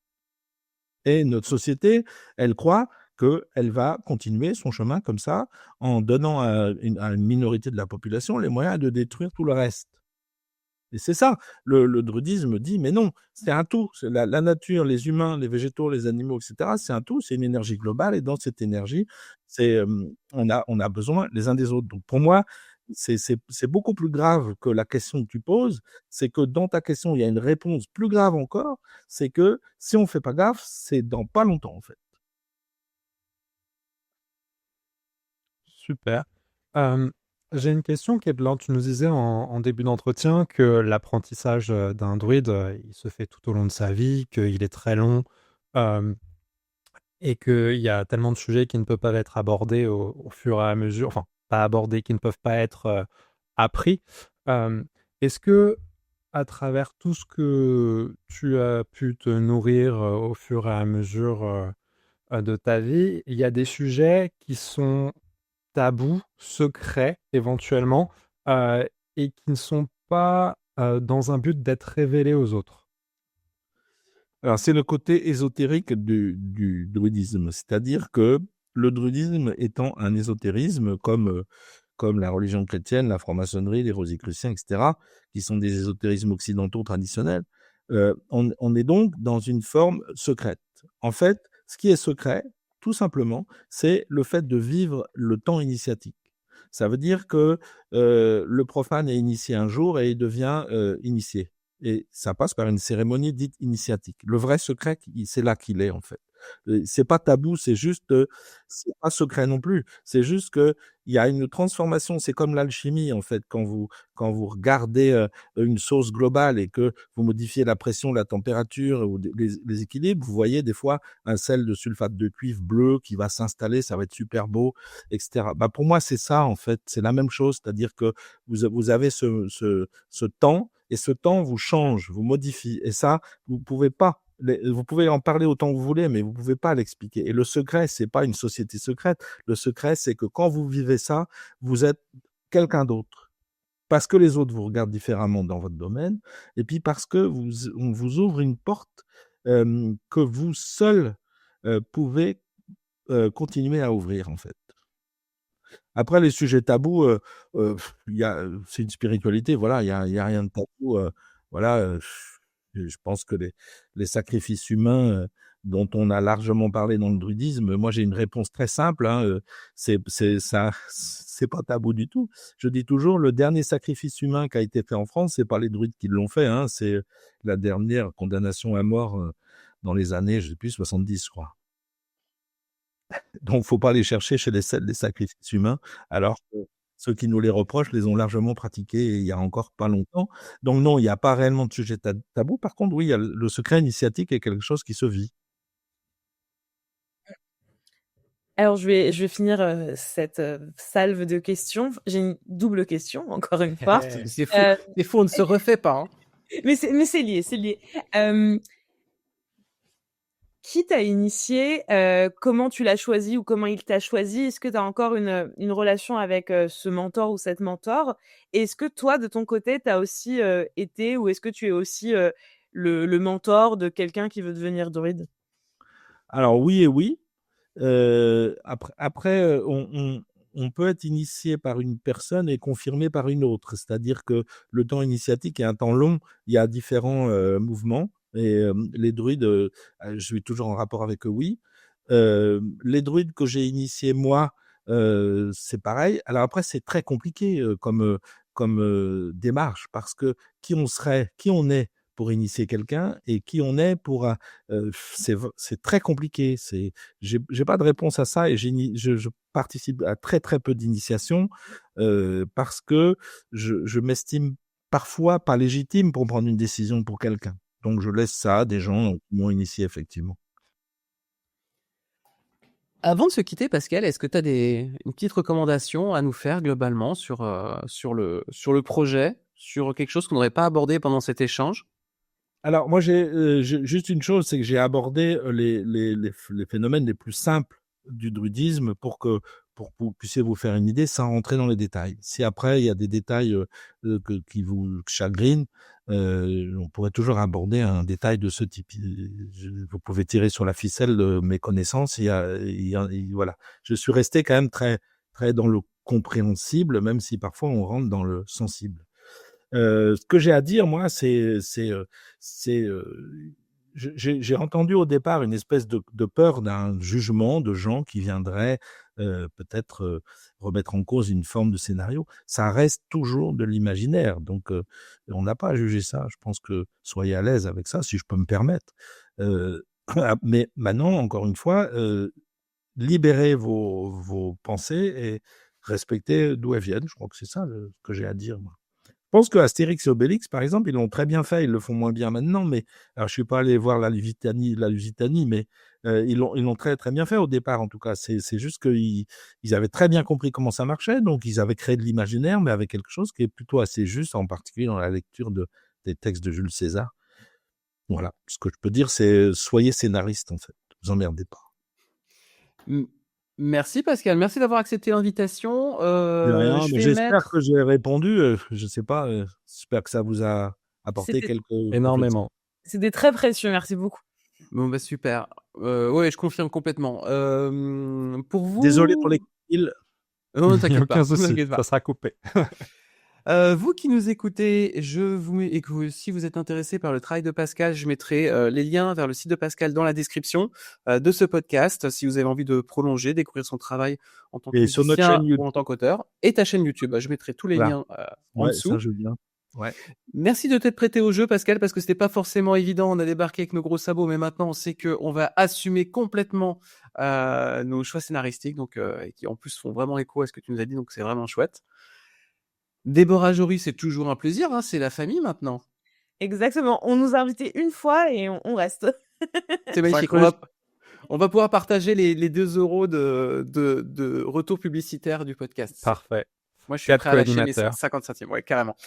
Et notre société, elle croit qu'elle va continuer son chemin comme ça, en donnant à une minorité de la population les moyens de détruire tout le reste. Et c'est ça, le druidisme dit, mais non, c'est un tout. C'est la nature, les humains, les végétaux, les animaux, etc., c'est un tout, c'est une énergie globale, et dans cette énergie, on a besoin les uns des autres. Donc pour moi, c'est beaucoup plus grave que la question que tu poses, c'est que dans ta question, il y a une réponse plus grave encore, c'est que si on fait pas gaffe, c'est dans pas longtemps, en fait. Super. J'ai une question qui est de l'ordre, tu nous disais en début d'entretien que l'apprentissage d'un druide, il se fait tout au long de sa vie, qu'il est très long, et qu'il y a tellement de sujets qui ne peuvent pas être abordés au fur et à mesure, enfin, pas abordés, qui ne peuvent pas être appris. Est-ce que, à travers tout ce que tu as pu te nourrir au fur et à mesure de ta vie, il y a des sujets qui sont tabous, secrets éventuellement, et qui ne sont pas dans un but d'être révélés aux autres? Alors, c'est le côté ésotérique du druidisme, c'est-à-dire que le druidisme étant un ésotérisme comme la religion chrétienne, la franc-maçonnerie, les rosicruciens, etc., qui sont des ésotérismes occidentaux traditionnels, on est donc dans une forme secrète. En fait, ce qui est secret, tout simplement, c'est le fait de vivre le temps initiatique. Ça veut dire que le profane est initié un jour et il devient initié. Et ça passe par une cérémonie dite initiatique. Le vrai secret, c'est là qu'il est, en fait. C'est pas tabou, c'est juste, c'est pas secret non plus. C'est juste que il y a une transformation. C'est comme l'alchimie, en fait. Quand vous regardez une sauce globale et que vous modifiez la pression, la température ou les équilibres, vous voyez des fois un sel de sulfate de cuivre bleu qui va s'installer, ça va être super beau, etc. Bah, pour moi, c'est ça, en fait. C'est la même chose. C'est-à-dire que vous avez ce temps, et ce temps vous change, vous modifie. Et ça, vous pouvez pas vous pouvez en parler autant que vous voulez, mais vous pouvez pas l'expliquer. Et le secret, c'est pas une société secrète. Le secret, c'est que quand vous vivez ça, vous êtes quelqu'un d'autre. Parce que les autres vous regardent différemment dans votre domaine, et puis parce que on vous ouvre une porte que vous seul pouvez continuer à ouvrir, en fait. Après, les sujets tabous, c'est une spiritualité, voilà, il y a rien de tabou. Voilà, je pense que les sacrifices humains dont on a largement parlé dans le druidisme, moi j'ai une réponse très simple, hein, c'est pas tabou du tout. Je dis toujours, le dernier sacrifice humain qui a été fait en France, c'est pas les druides qui l'ont fait, hein, c'est la dernière condamnation à mort dans les années, je sais plus, 70, je crois. Donc, faut pas les chercher chez les sacrifices humains, alors que ceux qui nous les reprochent les ont largement pratiqués il y a encore pas longtemps. Donc non, il n'y a pas réellement de sujet tabou. Par contre, oui, le secret initiatique est quelque chose qui se vit. Alors, je vais finir cette salve de questions. J'ai une double question, encore une fois. C'est fou, c'est fou, on ne se refait pas. Hein. Mais c'est lié, c'est lié. Qui t'a initié? Comment tu l'as choisi ou comment il t'a choisi? Est-ce que tu as encore une relation avec ce mentor ou cette mentor? Et est-ce que toi, de ton côté, tu as aussi été, ou est-ce que tu es aussi le mentor de quelqu'un qui veut devenir druide? Alors oui et oui. Après, on peut être initié par une personne et confirmé par une autre. C'est-à-dire que le temps initiatique est un temps long. Il y a différents mouvements. Et les druides, je suis toujours en rapport avec eux, oui. Les druides que j'ai initiés, moi, c'est pareil. Alors après, c'est très compliqué comme démarche, parce que qui on est pour initier quelqu'un et qui on est pour c'est très compliqué. J'ai pas de réponse à ça, et je participe à très très peu d'initiations parce que je m'estime parfois pas légitime pour prendre une décision pour quelqu'un. Donc je laisse ça à des gens qui m'ont initié, effectivement. Avant de se quitter, Pascal, est-ce que tu as une petite recommandation à nous faire globalement sur le projet, sur quelque chose qu'on n'aurait pas abordé pendant cet échange? Alors moi j'ai juste une chose, c'est que j'ai abordé les phénomènes les plus simples du druidisme pour que vous puissiez vous faire une idée sans rentrer dans les détails. Si après il y a des détails qui vous chagrinent, on pourrait toujours aborder un détail de ce type. Vous pouvez tirer sur la ficelle de mes connaissances. Voilà. Je suis resté quand même très très dans le compréhensible, même si parfois on rentre dans le sensible. Ce que j'ai à dire, moi, j'ai entendu au départ une espèce de peur d'un jugement de gens qui viendraient peut-être remettre en cause une forme de scénario. Ça reste toujours de l'imaginaire, donc on n'a pas à juger ça. Je pense que soyez à l'aise avec ça, si je peux me permettre. Mais maintenant, encore une fois, libérez vos pensées et respectez d'où elles viennent. Je crois que c'est ça ce que j'ai à dire, moi. Je pense que Astérix et Obélix, par exemple, ils l'ont très bien fait. Ils le font moins bien maintenant, mais alors je suis pas allé voir la Lusitanie, mais ils l'ont très très bien fait au départ. En tout cas, c'est juste qu'ils avaient très bien compris comment ça marchait, donc ils avaient créé de l'imaginaire, mais avec quelque chose qui est plutôt assez juste, en particulier dans la lecture des textes de Jules César. Voilà. Ce que je peux dire, c'est soyez scénariste, en fait. Vous emmerdez pas. Merci Pascal, merci d'avoir accepté l'invitation. J'espère que j'ai répondu. Je sais pas. J'espère que ça vous a apporté énormément. C'était très précieux, merci beaucoup. Bon bah super. Ouais, je confirme complètement. Pour vous. Désolé pour les kills. Non, t'inquiète pas. Aucun souci, ça sera coupé. Vous qui nous écoutez, et que si vous êtes intéressé par le travail de Pascal, je mettrai les liens vers le site de Pascal dans la description de ce podcast, si vous avez envie de prolonger, découvrir son travail en tant que musicien ou en tant qu'auteur. Et ta chaîne YouTube, je mettrai tous les liens en dessous. Ça, je veux bien. Ouais. Merci de t'être prêté au jeu, Pascal, parce que c'était pas forcément évident. On a débarqué avec nos gros sabots, mais maintenant on sait qu'on va assumer complètement nos choix scénaristiques, donc et qui en plus font vraiment écho à ce que tu nous as dit, donc c'est vraiment chouette. Déborah Jory, c'est toujours un plaisir, hein, c'est la famille maintenant. Exactement, on nous a invités une fois et on reste. C'est magnifique, on va pouvoir partager les 2 € de retour publicitaire du podcast. Parfait. Moi je suis prêt à lâcher mes 50 centimes, ouais, carrément.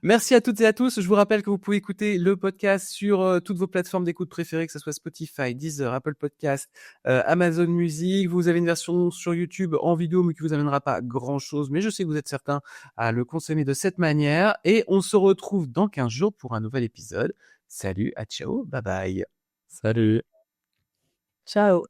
Merci à toutes et à tous. Je vous rappelle que vous pouvez écouter le podcast sur toutes vos plateformes d'écoute préférées, que ce soit Spotify, Deezer, Apple Podcast, Amazon Music. Vous avez une version sur YouTube en vidéo, mais qui vous amènera pas grand-chose. Mais je sais que vous êtes certains à le consommer de cette manière. Et on se retrouve dans 15 jours pour un nouvel épisode. Salut, à ciao, bye bye. Salut. Ciao.